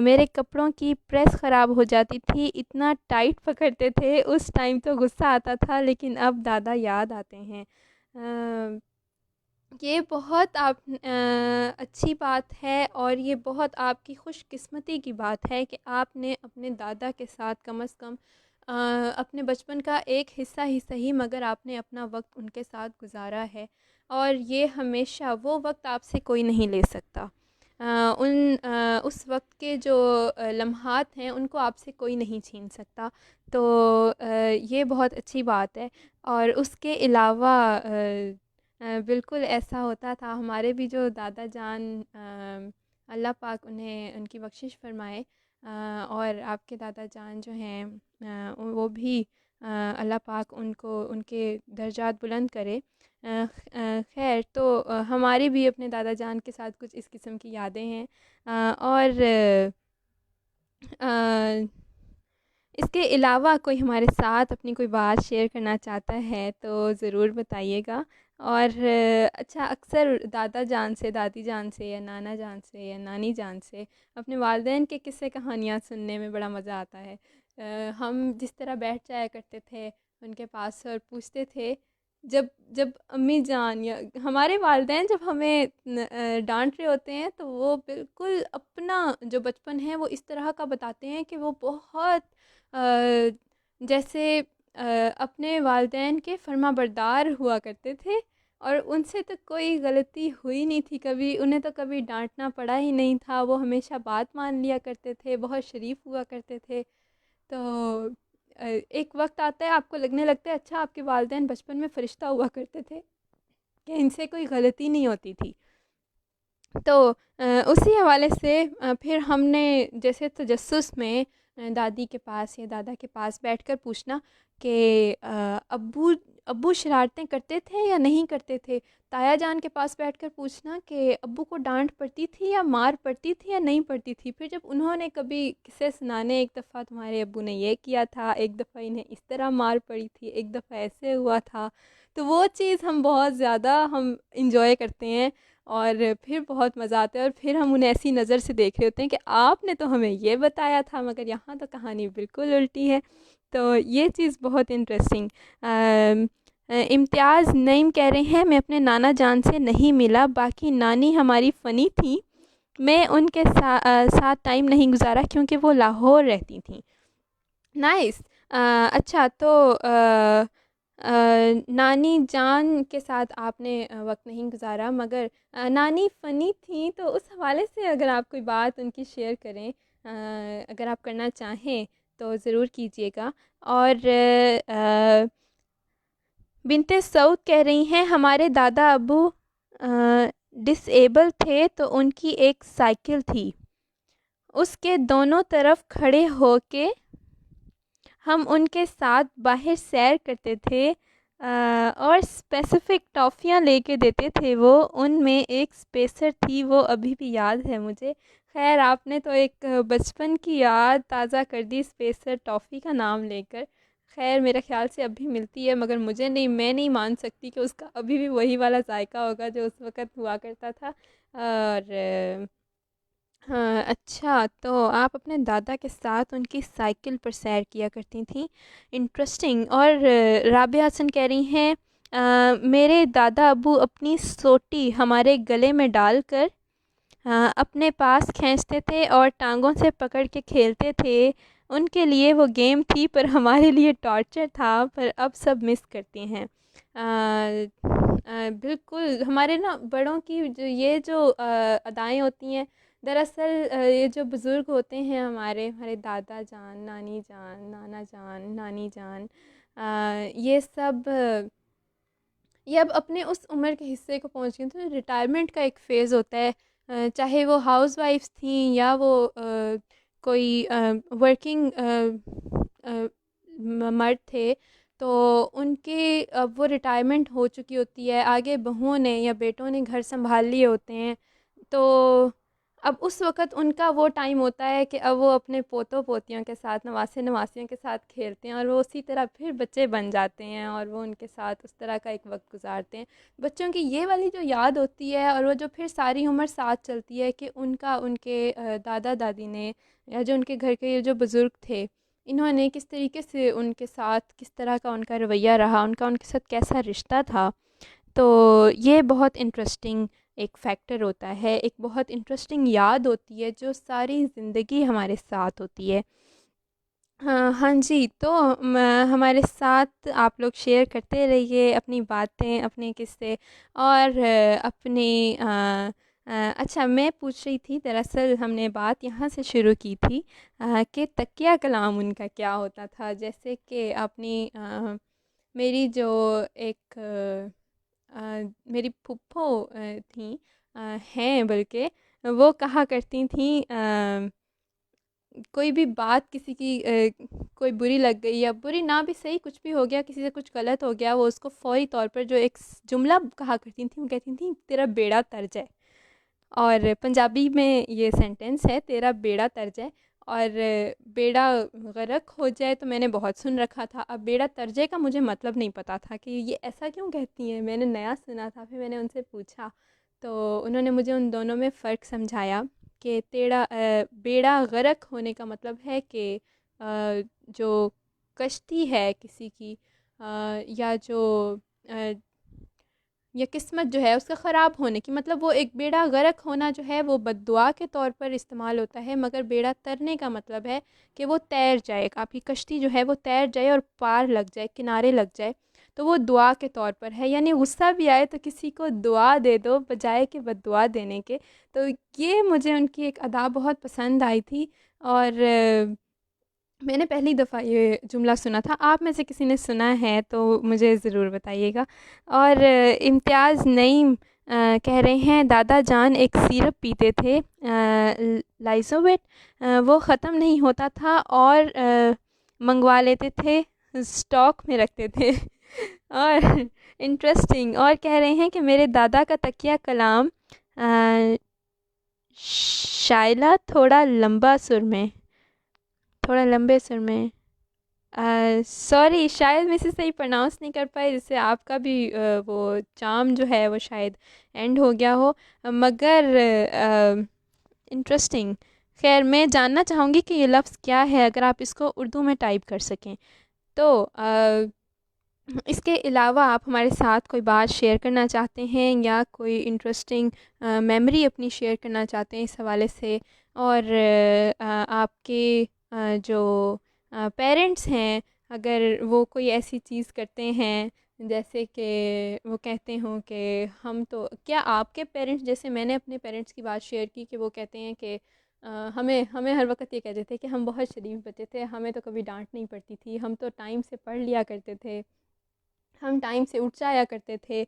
میرے کپڑوں کی پریس خراب ہو جاتی تھی، اتنا ٹائٹ پکڑتے تھے. اس ٹائم تو غصہ آتا تھا لیکن اب دادا یاد آتے ہیں. یہ بہت اچھی بات ہے، اور یہ بہت آپ کی خوش قسمتی کی بات ہے کہ آپ نے اپنے دادا کے ساتھ کم از کم اپنے بچپن کا ایک حصہ ہی صحیح مگر آپ نے اپنا وقت ان کے ساتھ گزارا ہے، اور یہ ہمیشہ وہ وقت آپ سے کوئی نہیں لے سکتا. اس وقت کے جو لمحات ہیں ان کو آپ سے کوئی نہیں چھین سکتا. تو یہ بہت اچھی بات ہے. اور اس کے علاوہ بالکل ایسا ہوتا تھا ہمارے بھی جو دادا جان، اللہ پاک انہیں ان کی بخشش فرمائے، اور آپ کے دادا جان جو ہیں وہ بھی اللہ پاک ان کو ان کے درجات بلند کرے. خیر، تو ہماری بھی اپنے دادا جان کے ساتھ کچھ اس قسم کی یادیں ہیں. اور اس کے علاوہ کوئی ہمارے ساتھ اپنی کوئی بات شیئر کرنا چاہتا ہے تو ضرور بتائیے گا. اور اچھا، اکثر دادا جان سے، دادی جان سے، یا نانا جان سے، یا نانی جان سے اپنے والدین کے قصے کہانیاں سننے میں بڑا مزہ آتا ہے. ہم جس طرح بیٹھ جایا کرتے تھے ان کے پاس اور پوچھتے تھے، جب جب امی جان یا ہمارے والدین جب ہمیں ڈانٹ رہے ہوتے ہیں تو وہ بالکل اپنا جو بچپن ہے وہ اس طرح کا بتاتے ہیں کہ وہ بہت جیسے اپنے والدین کے فرما بردار ہوا کرتے تھے، اور ان سے تو کوئی غلطی ہوئی نہیں تھی کبھی، انہیں تو کبھی ڈانٹنا پڑا ہی نہیں تھا. وہ ہمیشہ بات مان لیا کرتے تھے، بہت شریف ہوا کرتے تھے. تو ایک وقت آتا ہے آپ کو لگنے لگتا ہے اچھا آپ کے والدین بچپن میں فرشتہ ہوا کرتے تھے کہ ان سے کوئی غلطی نہیں ہوتی تھی. تو اسی حوالے سے پھر ہم نے جیسے تجسس میں دادی کے پاس یا دادا کے پاس بیٹھ کر پوچھنا کہ ابو شرارتیں کرتے تھے یا نہیں کرتے تھے. تایا جان کے پاس بیٹھ کر پوچھنا کہ ابو کو ڈانٹ پڑتی تھی یا مار پڑتی تھی یا نہیں پڑتی تھی. پھر جب انہوں نے کبھی قصے سنانے، ایک دفعہ تمہارے ابو نے یہ کیا تھا، ایک دفعہ انہیں اس طرح مار پڑی تھی، ایک دفعہ ایسے ہوا تھا، تو وہ چیز ہم بہت زیادہ انجوائے کرتے ہیں، اور پھر بہت مزہ آتا ہے. اور پھر ہم انہیں ایسی نظر سے دیکھ رہے ہوتے ہیں کہ آپ نے تو ہمیں یہ بتایا تھا مگر یہاں تو کہانی بالکل الٹی ہے. تو یہ چیز بہت انٹرسٹنگ. امتیاز نعیم کہہ رہے ہیں میں اپنے نانا جان سے نہیں ملا، باقی نانی ہماری فنی تھیں، میں ان کے ساتھ ٹائم نہیں گزارا کیونکہ وہ لاہور رہتی تھیں. نائس. اچھا، تو نانی جان کے ساتھ آپ نے وقت نہیں گزارا مگر نانی فنی تھیں، تو اس حوالے سے اگر آپ کوئی بات ان کی شیئر کریں، اگر آپ کرنا چاہیں تو ضرور کیجیے گا. اور بنت سعود کہہ رہی ہیں ہمارے دادا ابو ڈس ایبل تھے تو ان کی ایک سائیکل تھی، اس کے دونوں طرف کھڑے ہو کے ہم ان کے ساتھ باہر سیر کرتے تھے، اور اسپیسیفک ٹافیاں لے کے دیتے تھے. وہ ان میں ایک اسپیسر تھی، وہ ابھی بھی یاد ہے مجھے. خیر، آپ نے تو ایک بچپن کی یاد تازہ کر دی اسپیسر ٹافی کا نام لے کر. خیر، میرے خیال سے اب بھی ملتی ہے مگر میں نہیں مان سکتی کہ اس کا ابھی بھی وہی والا ذائقہ ہوگا جو اس وقت ہوا کرتا تھا. اور ہاں، اچھا، تو آپ اپنے دادا کے ساتھ ان کی سائیکل پر سیر کیا کرتی تھیں. انٹرسٹنگ. اور رابعہ حسن کہہ رہی ہیں میرے دادا ابو اپنی سوٹی ہمارے گلے میں ڈال کر اپنے پاس کھینچتے تھے اور ٹانگوں سے پکڑ کے کھیلتے تھے. ان کے لیے وہ گیم تھی پر ہمارے لیے ٹارچر تھا، پر اب سب مس کرتے ہیں. بالکل، ہمارے نا بڑوں کی جو ادائیں ہوتی ہیں، دراصل یہ جو بزرگ ہوتے ہیں ہمارے دادا جان، نانی جان، نانا جان، نانی جان، یہ سب یہ اب اپنے اس عمر کے حصے کو پہنچ گئے. تو ریٹائرمنٹ کا ایک فیز ہوتا ہے چاہے وہ ہاؤس وائفس تھیں یا وہ کوئی ورکنگ مرد تھے، تو ان کے اب وہ ریٹائرمنٹ ہو چکی ہوتی ہے، آگے بہوؤں نے یا بیٹوں نے گھر سنبھال لیے ہوتے ہیں، تو اب اس وقت ان کا وہ ٹائم ہوتا ہے کہ اب وہ اپنے پوتوں پوتیوں کے ساتھ، نواسے نواسیوں کے ساتھ کھیلتے ہیں، اور وہ اسی طرح پھر بچے بن جاتے ہیں اور وہ ان کے ساتھ اس طرح کا ایک وقت گزارتے ہیں۔ بچوں کی یہ والی جو یاد ہوتی ہے، اور وہ جو پھر ساری عمر ساتھ چلتی ہے کہ ان کے دادا دادی نے یا جو ان کے گھر کے جو بزرگ تھے، انہوں نے کس طریقے سے ان کے ساتھ، کس طرح کا ان کا رویہ رہا، ان کے ساتھ کیسا رشتہ تھا۔ تو یہ بہت انٹرسٹنگ ایک فیکٹر ہوتا ہے، ایک بہت انٹرسٹنگ یاد ہوتی ہے جو ساری زندگی ہمارے ساتھ ہوتی ہے۔ ہاں ہاں جی، تو ہمارے ساتھ آپ لوگ شیئر کرتے رہیے اپنی باتیں، اپنے قصے، اور اپنی اچھا، میں پوچھ رہی تھی، دراصل ہم نے بات یہاں سے شروع کی تھی کہ تکیہ کلام ان کا کیا ہوتا تھا۔ جیسے کہ اپنی میری جو ایک میری پھپھو تھیں، ہیں بلکہ، وہ کہا کرتی تھیں کوئی بھی بات کسی کی کوئی بری لگ گئی یا بری نہ بھی صحیح، کچھ بھی ہو گیا، کسی سے کچھ غلط ہو گیا، وہ اس کو فوری طور پر جو ایک جملہ کہا کرتی تھیں، وہ کہتی تھیں تیرا بیڑا تر جائے، اور پنجابی میں یہ سینٹنس ہے تیرا بیڑا تر جائے، اور بیڑا غرق ہو جائے تو میں نے بہت سن رکھا تھا، اب بیڑا تر جائے کا مجھے مطلب نہیں پتہ تھا کہ یہ ایسا کیوں کہتی ہیں، میں نے نیا سنا تھا، پھر میں نے ان سے پوچھا تو انہوں نے مجھے ان دونوں میں فرق سمجھایا کہ تیڑا بیڑا غرق ہونے کا مطلب ہے کہ جو کشتی ہے کسی کی، یا جو یا قسمت جو ہے اس کا خراب ہونے کی، مطلب وہ ایک بیڑا غرق ہونا جو ہے وہ بد دعا کے طور پر استعمال ہوتا ہے، مگر بیڑا ترنے کا مطلب ہے کہ وہ تیر جائے، آپ کی کشتی جو ہے وہ تیر جائے اور پار لگ جائے، کنارے لگ جائے، تو وہ دعا کے طور پر ہے، یعنی غصہ بھی آئے تو کسی کو دعا دے دو بجائے کہ بد دعا دینے کے۔ تو یہ مجھے ان کی ایک ادا بہت پسند آئی تھی، اور میں نے پہلی دفعہ یہ جملہ سنا تھا، آپ میں سے کسی نے سنا ہے تو مجھے ضرور بتائیے گا۔ اور امتیاز نعیم کہہ رہے ہیں دادا جان ایک سیرپ پیتے تھے لائزوویٹ، وہ ختم نہیں ہوتا تھا اور منگوا لیتے تھے، اسٹاک میں رکھتے تھے۔ اور انٹرسٹنگ، اور کہہ رہے ہیں کہ میرے دادا کا تکیہ کلام شائلہ تھوڑا لمبے سر میں، سوری شاید میں اسے صحیح پرناؤنس نہیں کر پائی، جس سے آپ کا بھی وہ چام جو ہے وہ شاید اینڈ ہو گیا ہو، مگر انٹرسٹنگ۔ خیر، میں جاننا چاہوں گی کہ یہ لفظ کیا ہے، اگر آپ اس کو اردو میں ٹائپ کر سکیں تو۔ اس کے علاوہ آپ ہمارے ساتھ کوئی بات شیئر کرنا چاہتے ہیں یا کوئی انٹرسٹنگ میموری اپنی شیئر کرنا چاہتے ہیں اس حوالے سے، اور آپ کے جو پیرنٹس ہیں اگر وہ کوئی ایسی چیز کرتے ہیں جیسے کہ وہ کہتے ہوں کہ ہم تو، کیا آپ کے پیرنٹس، جیسے میں نے اپنے پیرنٹس کی بات شیئر کی کہ وہ کہتے ہیں کہ ہمیں ہر وقت یہ کہتے تھے کہ ہم بہت شریف بچے تھے، ہمیں تو کبھی ڈانٹ نہیں پڑتی تھی، ہم تو ٹائم سے پڑھ لیا کرتے تھے، ہم ٹائم سے اٹھ جایا کرتے تھے،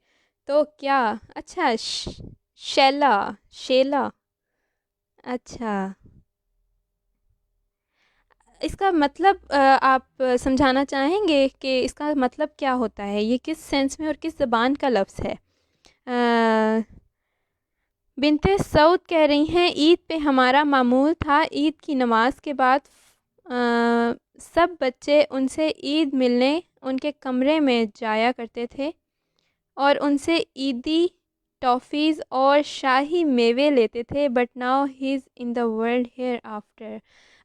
تو کیا، اچھا شیلا، اچھا، اس کا مطلب آپ سمجھانا چاہیں گے کہ اس کا مطلب کیا ہوتا ہے، یہ کس سینس میں اور کس زبان کا لفظ ہے؟ بنت سعود کہہ رہی ہیں عید پہ ہمارا معمول تھا عید کی نماز کے بعد سب بچے ان سے عید ملنے ان کے کمرے میں جایا کرتے تھے اور ان سے عیدی ٹافیز اور شاہی میوے لیتے تھے، but now he is in the world ہیئر آفٹر۔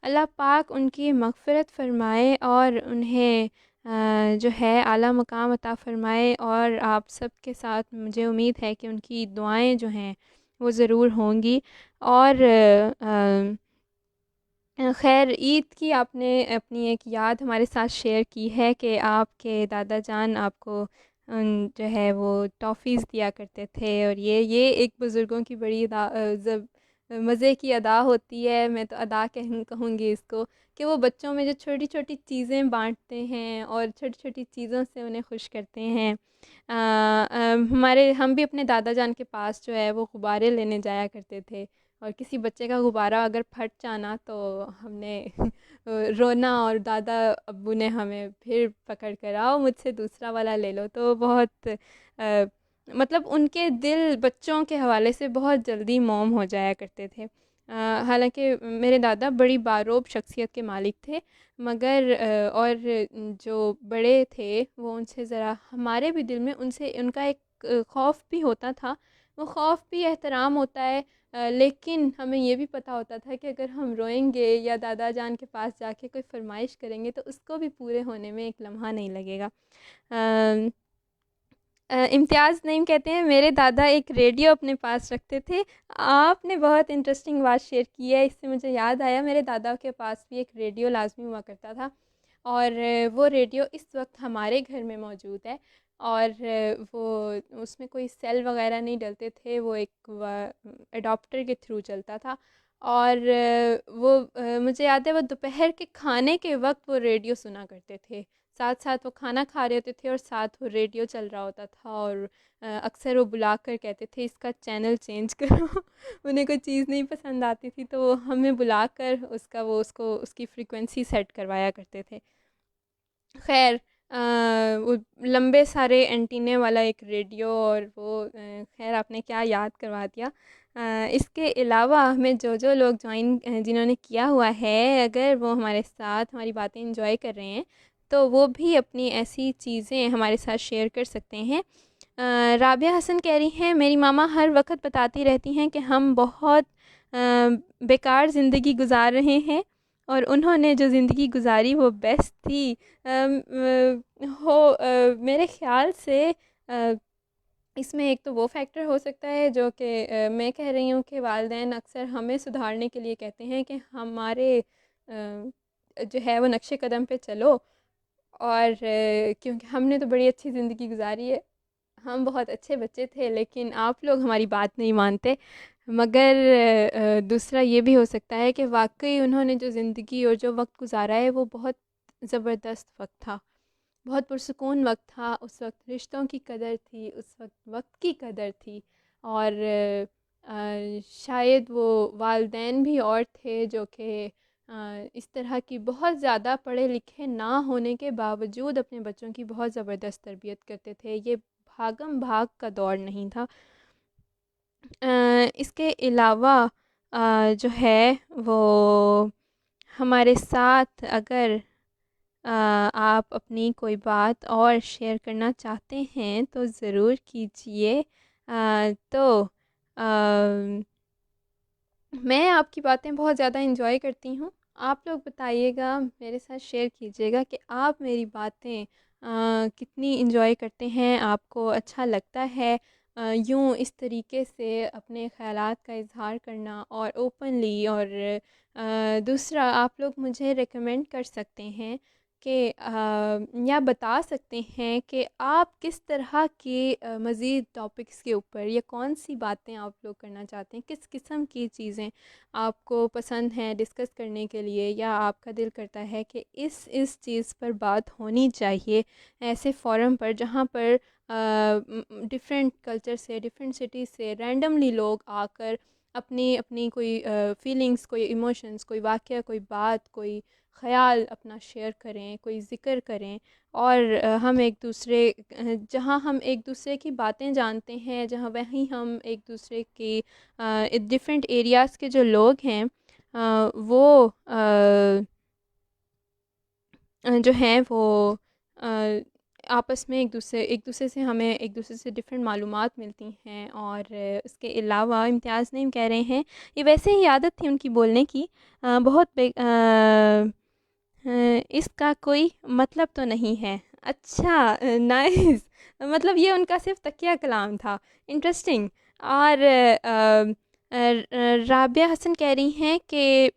اللہ پاک ان کی مغفرت فرمائے اور انہیں جو ہے اعلیٰ مقام عطا فرمائے، اور آپ سب کے ساتھ مجھے امید ہے کہ ان کی دعائیں جو ہیں وہ ضرور ہوں گی۔ اور خیر، عید کی آپ نے اپنی ایک یاد ہمارے ساتھ شیئر کی ہے کہ آپ کے دادا جان آپ کو جو ہے وہ ٹافیز دیا کرتے تھے، اور یہ ایک بزرگوں کی بڑی مزے کی ادا ہوتی ہے، میں تو ادا کہوں گی اس کو، کہ وہ بچوں میں جو چھوٹی چھوٹی چیزیں بانٹتے ہیں اور چھوٹی چھوٹی چیزوں سے انہیں خوش کرتے ہیں۔ ہم بھی اپنے دادا جان کے پاس جو ہے وہ غبارے لینے جایا کرتے تھے، اور کسی بچے کا غبارہ اگر پھٹ جانا تو ہم نے رونا، اور دادا ابو نے ہمیں پھر پکڑ کر آؤ مجھ سے دوسرا والا لے لو۔ تو بہت مطلب ان کے دل بچوں کے حوالے سے بہت جلدی موم ہو جایا کرتے تھے۔ حالانکہ میرے دادا بڑی باروب شخصیت کے مالک تھے، مگر اور جو بڑے تھے وہ ان سے ذرا، ہمارے بھی دل میں ان کا ایک خوف بھی ہوتا تھا، وہ خوف بھی احترام ہوتا ہے، لیکن ہمیں یہ بھی پتہ ہوتا تھا کہ اگر ہم روئیں گے یا دادا جان کے پاس جا کے کوئی فرمائش کریں گے تو اس کو بھی پورے ہونے میں ایک لمحہ نہیں لگے گا۔ امتیاز نعیم کہتے ہیں میرے دادا ایک ریڈیو اپنے پاس رکھتے تھے۔ آپ نے بہت انٹرسٹنگ بات شیئر کی ہے، اس سے مجھے یاد آیا میرے دادا کے پاس بھی ایک ریڈیو لازمی ہوا کرتا تھا، اور وہ ریڈیو اس وقت ہمارے گھر میں موجود ہے، اور وہ اس میں کوئی سیل وغیرہ نہیں ڈلتے تھے، وہ ایک اڈاپٹر کے تھرو چلتا تھا، اور وہ مجھے یاد ہے وہ دوپہر کے کھانے کے وقت وہ ریڈیو سنا کرتے تھے، ساتھ ساتھ وہ کھانا کھا رہے ہوتے تھے اور ساتھ وہ ریڈیو چل رہا ہوتا تھا، اور اکثر وہ بلا کر کہتے تھے اس کا چینل چینج کرو انہیں کوئی چیز نہیں پسند آتی تھی تو وہ ہمیں بلا کر اس کی فریکوینسی سیٹ کروایا کرتے تھے۔ خیر وہ لمبے سارے اینٹینے والا ایک ریڈیو، اور وہ خیر آپ نے کیا یاد کروا دیا۔ اس کے علاوہ ہمیں جو لوگ جنہوں نے کیا ہوا ہے، اگر وہ ہمارے ساتھ ہماری باتیں انجوائے کر رہے ہیں تو وہ بھی اپنی ایسی چیزیں ہمارے ساتھ شیئر کر سکتے ہیں۔ رابعہ حسن کہہ رہی ہیں میری ماما ہر وقت بتاتی رہتی ہیں کہ ہم بہت بیکار زندگی گزار رہے ہیں، اور انہوں نے جو زندگی گزاری وہ بیسٹ تھی۔ میرے خیال سے اس میں ایک تو وہ فیکٹر ہو سکتا ہے جو کہ میں کہہ رہی ہوں کہ والدین اکثر ہمیں سدھارنے کے لیے کہتے ہیں کہ ہمارے جو ہے وہ نقش قدم پہ چلو، اور کیونکہ ہم نے تو بڑی اچھی زندگی گزاری ہے، ہم بہت اچھے بچے تھے، لیکن آپ لوگ ہماری بات نہیں مانتے۔ مگر دوسرا یہ بھی ہو سکتا ہے کہ واقعی انہوں نے جو زندگی اور جو وقت گزارا ہے وہ بہت زبردست وقت تھا، بہت پرسکون وقت تھا، اس وقت رشتوں کی قدر تھی، اس وقت کی قدر تھی، اور شاید وہ والدین بھی اور تھے جو کہ اس طرح کی بہت زیادہ پڑھے لکھے نہ ہونے کے باوجود اپنے بچوں کی بہت زبردست تربیت کرتے تھے، یہ بھاگم بھاگ کا دور نہیں تھا۔ اس کے علاوہ جو ہے وہ ہمارے ساتھ اگر آپ اپنی کوئی بات اور شیئر کرنا چاہتے ہیں تو ضرور کیجیے۔ تو میں آپ کی باتیں بہت زیادہ انجوائے کرتی ہوں، آپ لوگ بتائیے گا، میرے ساتھ شیئر کیجیے گا کہ آپ میری باتیں کتنی انجوائے کرتے ہیں، آپ کو اچھا لگتا ہے یوں اس طریقے سے اپنے خیالات کا اظہار کرنا اور اوپنلی۔ اور دوسرا آپ لوگ مجھے ریکمینڈ کر سکتے ہیں کہ یا بتا سکتے ہیں کہ آپ کس طرح کے مزید ٹاپکس کے اوپر یا کون سی باتیں آپ لوگ کرنا چاہتے ہیں، کس قسم کی چیزیں آپ کو پسند ہیں ڈسکس کرنے کے لیے، یا آپ کا دل کرتا ہے کہ اس چیز پر بات ہونی چاہیے ایسے فورم پر جہاں پر ڈفرینٹ کلچر سے، ڈفرینٹ سٹیز سے رینڈملی لوگ آ کر اپنی کوئی فیلنگس، کوئی ایموشنز، کوئی واقعہ، کوئی بات، کوئی خیال اپنا شیئر کریں، کوئی ذکر کریں، اور ہم ایک دوسرے جہاں ہم ایک دوسرے کی باتیں جانتے ہیں، جہاں وہیں ہم ایک دوسرے کی ڈفرینٹ ایریاز کے جو لوگ ہیں وہ جو ہیں وہ آپس میں ایک دوسرے سے ہمیں ایک دوسرے سے ڈفرینٹ معلومات ملتی ہیں۔ اور اس کے علاوہ امتیاز نعیم کہہ رہے ہیں یہ ویسے ہی عادت تھی ان کی بولنے کی، بہت اس کا کوئی مطلب تو نہیں ہے۔ اچھا نائس، مطلب یہ ان کا صرف تکیہ کلام تھا، انٹرسٹنگ۔ اور رابعہ حسن کہہ رہی ہیں کہ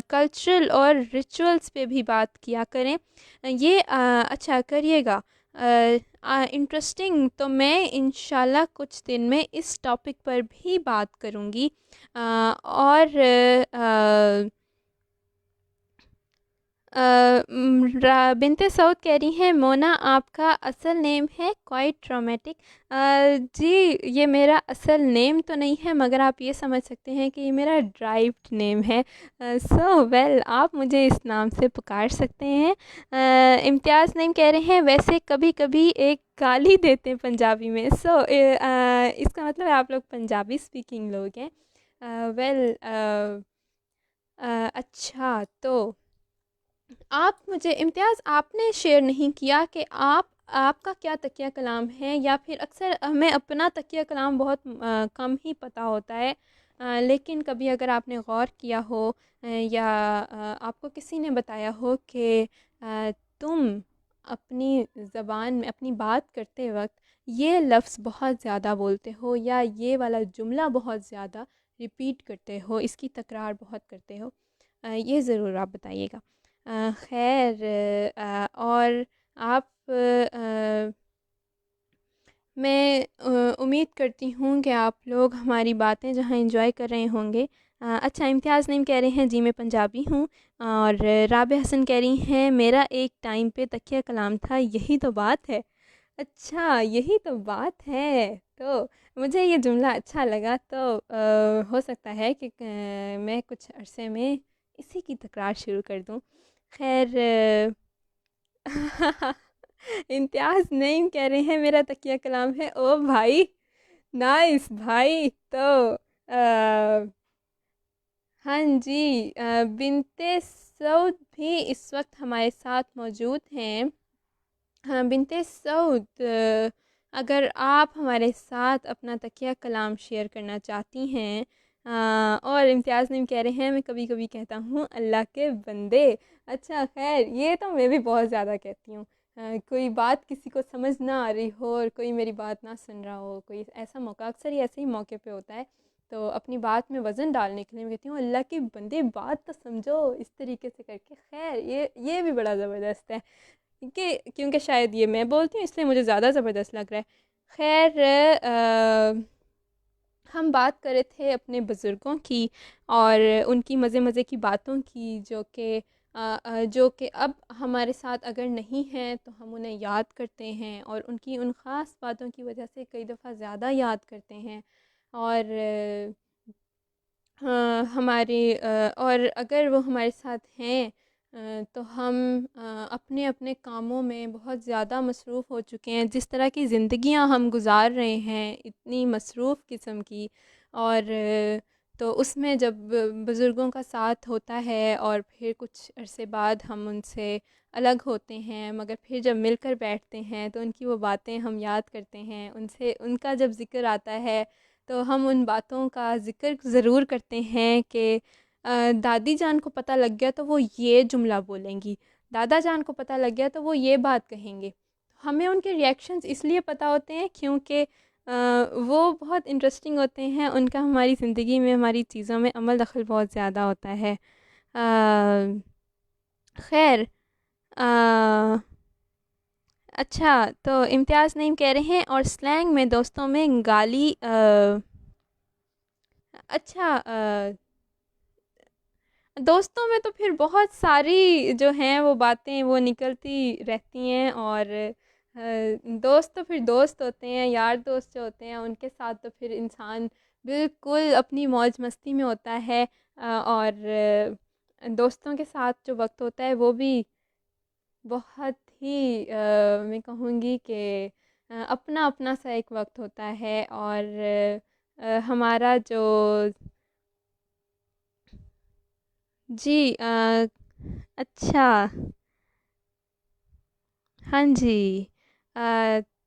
کلچرل اور ریچولز پہ بھی بات کیا کریں، یہ اچھا کریے گا، انٹرسٹنگ۔ تو میں انشاءاللہ کچھ دن میں اس ٹاپک پر بھی بات کروں گی۔ اور بنت سعود کہہ رہی ہیں مونا آپ کا اصل نیم ہے کوائٹ ڈرامیٹک۔ جی یہ میرا اصل نیم تو نہیں ہے، مگر آپ یہ سمجھ سکتے ہیں کہ یہ میرا ڈرائیوڈ نیم ہے۔ سو ویل آپ مجھے اس نام سے پکار سکتے ہیں۔ امتیاز نیم کہہ رہے ہیں ویسے کبھی کبھی ایک گالی دیتے ہیں پنجابی میں۔ سو اس کا مطلب ہے آپ لوگ پنجابی اسپیکنگ لوگ ہیں۔ ویل اچھا تو آپ مجھے امتیاز آپ نے شیئر نہیں کیا کہ آپ کا کیا تکیہ کلام ہے، یا پھر اکثر ہمیں اپنا تکیہ کلام بہت کم ہی پتہ ہوتا ہے، لیکن کبھی اگر آپ نے غور کیا ہو یا آپ کو کسی نے بتایا ہو کہ تم اپنی زبان میں اپنی بات کرتے وقت یہ لفظ بہت زیادہ بولتے ہو یا یہ والا جملہ بہت زیادہ ریپیٹ کرتے ہو، اس کی تکرار بہت کرتے ہو، یہ ضرور آپ بتائیے گا۔ خیر اور آپ میں امید کرتی ہوں کہ آپ لوگ ہماری باتیں جہاں انجوائے کر رہے ہوں گے۔ اچھا امتیاز نیم کہہ رہے ہیں جی میں پنجابی ہوں، اور رابع حسن کہہ رہی ہیں میرا ایک ٹائم پہ تکیہ کلام تھا، یہی تو بات ہے۔ اچھا یہی تو بات ہے، تو مجھے یہ جملہ اچھا لگا، تو ہو سکتا ہے کہ میں کچھ عرصے میں اسی کی تکرار شروع کر دوں۔ خیر امتیاز نعیم کہہ رہے ہیں میرا تکیہ کلام ہے او بھائی، نائس بھائی۔ تو ہاں جی بنت سعود بھی اس وقت ہمارے ساتھ موجود ہیں۔ ہاں بنت سعود اگر آپ ہمارے ساتھ اپنا تکیہ کلام شیئر کرنا چاہتی ہیں، اور امتیاز نعیم کہہ رہے ہیں میں کبھی کبھی کہتا ہوں اللہ کے بندے۔ اچھا خیر یہ تو میں بھی بہت زیادہ کہتی ہوں، کوئی بات کسی کو سمجھ نہ آ رہی ہو اور کوئی میری بات نہ سن رہا ہو، کوئی ایسا موقع اکثر ہی ایسے ہی موقع پہ ہوتا ہے، تو اپنی بات میں وزن ڈالنے کے لیے میں کہتی ہوں اللہ کے بندے بات تو سمجھو، اس طریقے سے کر کے۔ خیر یہ بھی بڑا زبردست ہے کیونکہ شاید یہ میں بولتی ہوں اس لیے مجھے زیادہ زبردست لگ رہا ہے۔ خیر ہم بات کر رہے تھے اپنے بزرگوں کی اور ان کی مزے مزے کی باتوں کی، جو کہ اب ہمارے ساتھ اگر نہیں ہیں تو ہم انہیں یاد کرتے ہیں، اور ان کی ان خاص باتوں کی وجہ سے کئی دفعہ زیادہ یاد کرتے ہیں، اور ہمارے اور اگر وہ ہمارے ساتھ ہیں تو ہم اپنے اپنے کاموں میں بہت زیادہ مصروف ہو چکے ہیں، جس طرح کی زندگیاں ہم گزار رہے ہیں اتنی مصروف قسم کی، اور تو اس میں جب بزرگوں کا ساتھ ہوتا ہے اور پھر کچھ عرصے بعد ہم ان سے الگ ہوتے ہیں، مگر پھر جب مل کر بیٹھتے ہیں تو ان کی وہ باتیں ہم یاد کرتے ہیں، ان کا جب ذکر آتا ہے تو ہم ان باتوں کا ذکر ضرور کرتے ہیں کہ دادی جان کو پتہ لگ گیا تو وہ یہ جملہ بولیں گی، دادا جان کو پتہ لگ گیا تو وہ یہ بات کہیں گے۔ ہمیں ان کے ریئیکشنز اس لیے پتہ ہوتے ہیں کیونکہ وہ بہت انٹرسٹنگ ہوتے ہیں، ان کا ہماری زندگی میں ہماری چیزوں میں عمل دخل بہت زیادہ ہوتا ہے۔ خیر اچھا تو امتیاز نعیم کہہ رہے ہیں اور سلینگ میں دوستوں میں گالی اچھا دوستوں میں تو پھر بہت ساری جو ہیں وہ باتیں وہ نکلتی رہتی ہیں، اور دوست تو پھر دوست ہوتے ہیں، یار دوست جو ہوتے ہیں ان کے ساتھ تو پھر انسان بالکل اپنی موج مستی میں ہوتا ہے، اور دوستوں کے ساتھ جو وقت ہوتا ہے وہ بھی بہت ہی میں کہوں گی کہ اپنا اپنا سا ایک وقت ہوتا ہے، اور ہمارا جو جی اچھا ہاں جی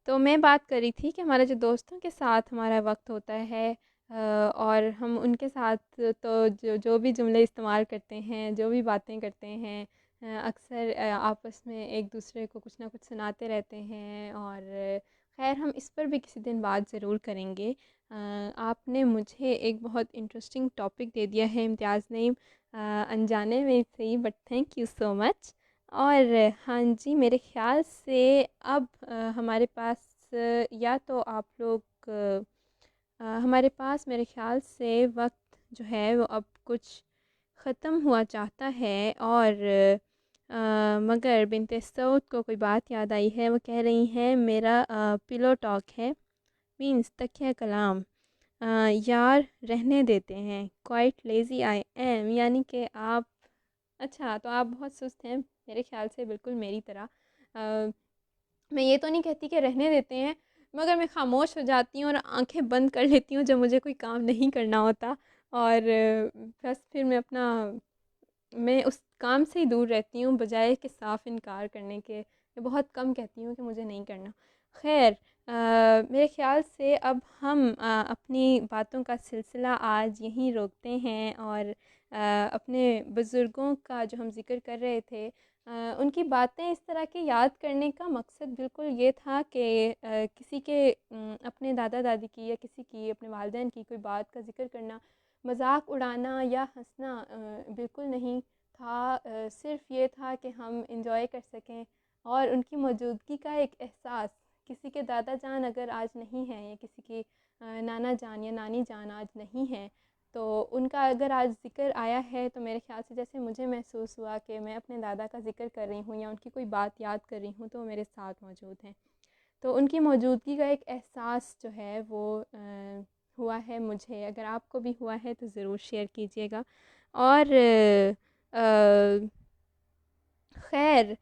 تو میں بات کر رہی تھی کہ ہمارا جو دوستوں کے ساتھ ہمارا وقت ہوتا ہے، اور ہم ان کے ساتھ تو جو بھی جملے استعمال کرتے ہیں، جو بھی باتیں کرتے ہیں، اکثر آپس میں ایک دوسرے کو کچھ نہ کچھ سناتے رہتے ہیں، اور خیر ہم اس پر بھی کسی دن بات ضرور کریں گے۔ آپ نے مجھے ایک بہت انٹرسٹنگ ٹاپک دے دیا ہے امتیاز نعیم، انجانے میں صحیح، بٹ تھینک یو سو مچ۔ اور ہاں جی میرے خیال سے اب ہمارے پاس یا تو آپ لوگ ہمارے پاس میرے خیال سے وقت جو ہے وہ اب کچھ ختم ہوا چاہتا ہے، اور مگر بنت سعود کو کوئی بات یاد آئی ہے۔ وہ کہہ رہی ہیں میرا پلو ٹاک ہے، مینس تکیہ کلام، یار رہنے دیتے ہیں، کوائٹ لیزی آئی ایم، یعنی کہ آپ، اچھا تو آپ بہت سست ہیں میرے خیال سے، بالکل میری طرح۔ میں یہ تو نہیں کہتی کہ رہنے دیتے ہیں، مگر میں خاموش ہو جاتی ہوں اور آنکھیں بند کر لیتی ہوں جب مجھے کوئی کام نہیں کرنا ہوتا، اور بس پھر میں اس کام سے ہی دور رہتی ہوں بجائے کہ صاف انکار کرنے کے۔ میں بہت کم کہتی ہوں کہ مجھے نہیں کرنا۔ خیر، میرے خیال سے اب ہم اپنی باتوں کا سلسلہ آج یہیں روکتے ہیں، اور اپنے بزرگوں کا جو ہم ذکر کر رہے تھے، ان کی باتیں اس طرح کی یاد کرنے کا مقصد بالکل یہ تھا کہ کسی کے اپنے دادا دادی کی یا کسی کی اپنے والدین کی کوئی بات کا ذکر کرنا مذاق اڑانا یا ہنسنا بالکل نہیں تھا، صرف یہ تھا کہ ہم انجوائے کر سکیں، اور ان کی موجودگی کا ایک احساس۔ کسی کے دادا جان اگر آج نہیں ہیں، یا کسی کی نانا جان یا نانی جان آج نہیں ہیں، تو ان کا اگر آج ذکر آیا ہے تو میرے خیال سے جیسے مجھے محسوس ہوا کہ میں اپنے دادا کا ذکر کر رہی ہوں یا ان کی کوئی بات یاد کر رہی ہوں، تو وہ میرے ساتھ موجود ہیں، تو ان کی موجودگی کا ایک احساس جو ہے وہ ہوا ہے مجھے۔ اگر آپ کو بھی ہوا ہے تو ضرور شیئر کیجیے گا۔ اور خیر،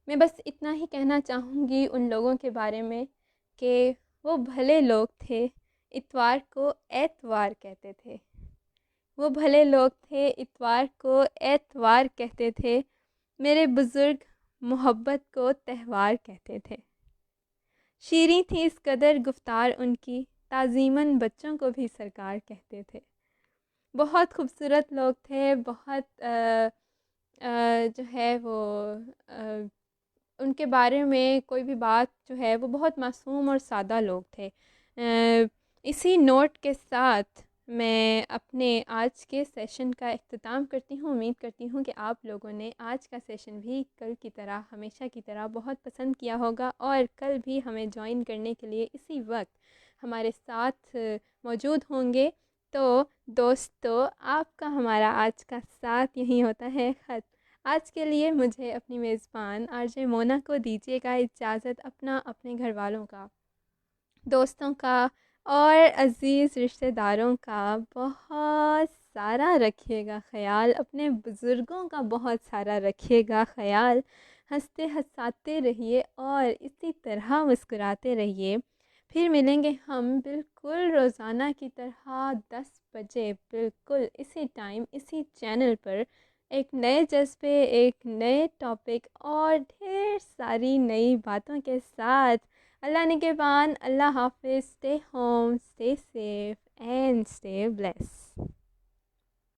میں بس اتنا ہی کہنا چاہوں گی ان لوگوں کے بارے میں کہ وہ بھلے لوگ تھے، اتوار کو ایتوار کہتے تھے۔ وہ بھلے لوگ تھے، اتوار کو ایتوار کہتے تھے۔ میرے بزرگ محبت کو تہوار کہتے تھے۔ شیریں تھی اس قدر گفتار ان کی، تعظیماً بچوں کو بھی سرکار کہتے تھے۔ بہت خوبصورت لوگ تھے، بہت جو ہے وہ ان کے بارے میں کوئی بھی بات جو ہے وہ بہت معصوم اور سادہ لوگ تھے۔ اسی نوٹ کے ساتھ میں اپنے آج کے سیشن کا اختتام کرتی ہوں۔ امید کرتی ہوں کہ آپ لوگوں نے آج کا سیشن بھی کل کی طرح، ہمیشہ کی طرح بہت پسند کیا ہوگا، اور کل بھی ہمیں جوائن کرنے کے لیے اسی وقت ہمارے ساتھ موجود ہوں گے۔ تو دوستو، آپ کا ہمارا آج کا ساتھ یہیں ہوتا ہے ختم۔ آج کے لیے مجھے اپنی میزبان آر جے مونا کو دیجیے گا اجازت۔ اپنا، اپنے گھر والوں کا، دوستوں کا اور عزیز رشتہ داروں کا بہت سارا رکھیے گا خیال، اپنے بزرگوں کا بہت سارا رکھیے گا خیال۔ ہنستے ہنساتے رہیے اور اسی طرح مسکراتے رہیے۔ پھر ملیں گے ہم بالکل روزانہ کی طرح 10 بجے، بالکل اسی ٹائم، اسی چینل پر، ایک نئے جذبے، ایک نئے ٹاپک اور ڈھیر ساری نئی باتوں کے ساتھ۔ اللہ نگہبان، اللہ حافظ، stay home, stay safe and stay bless.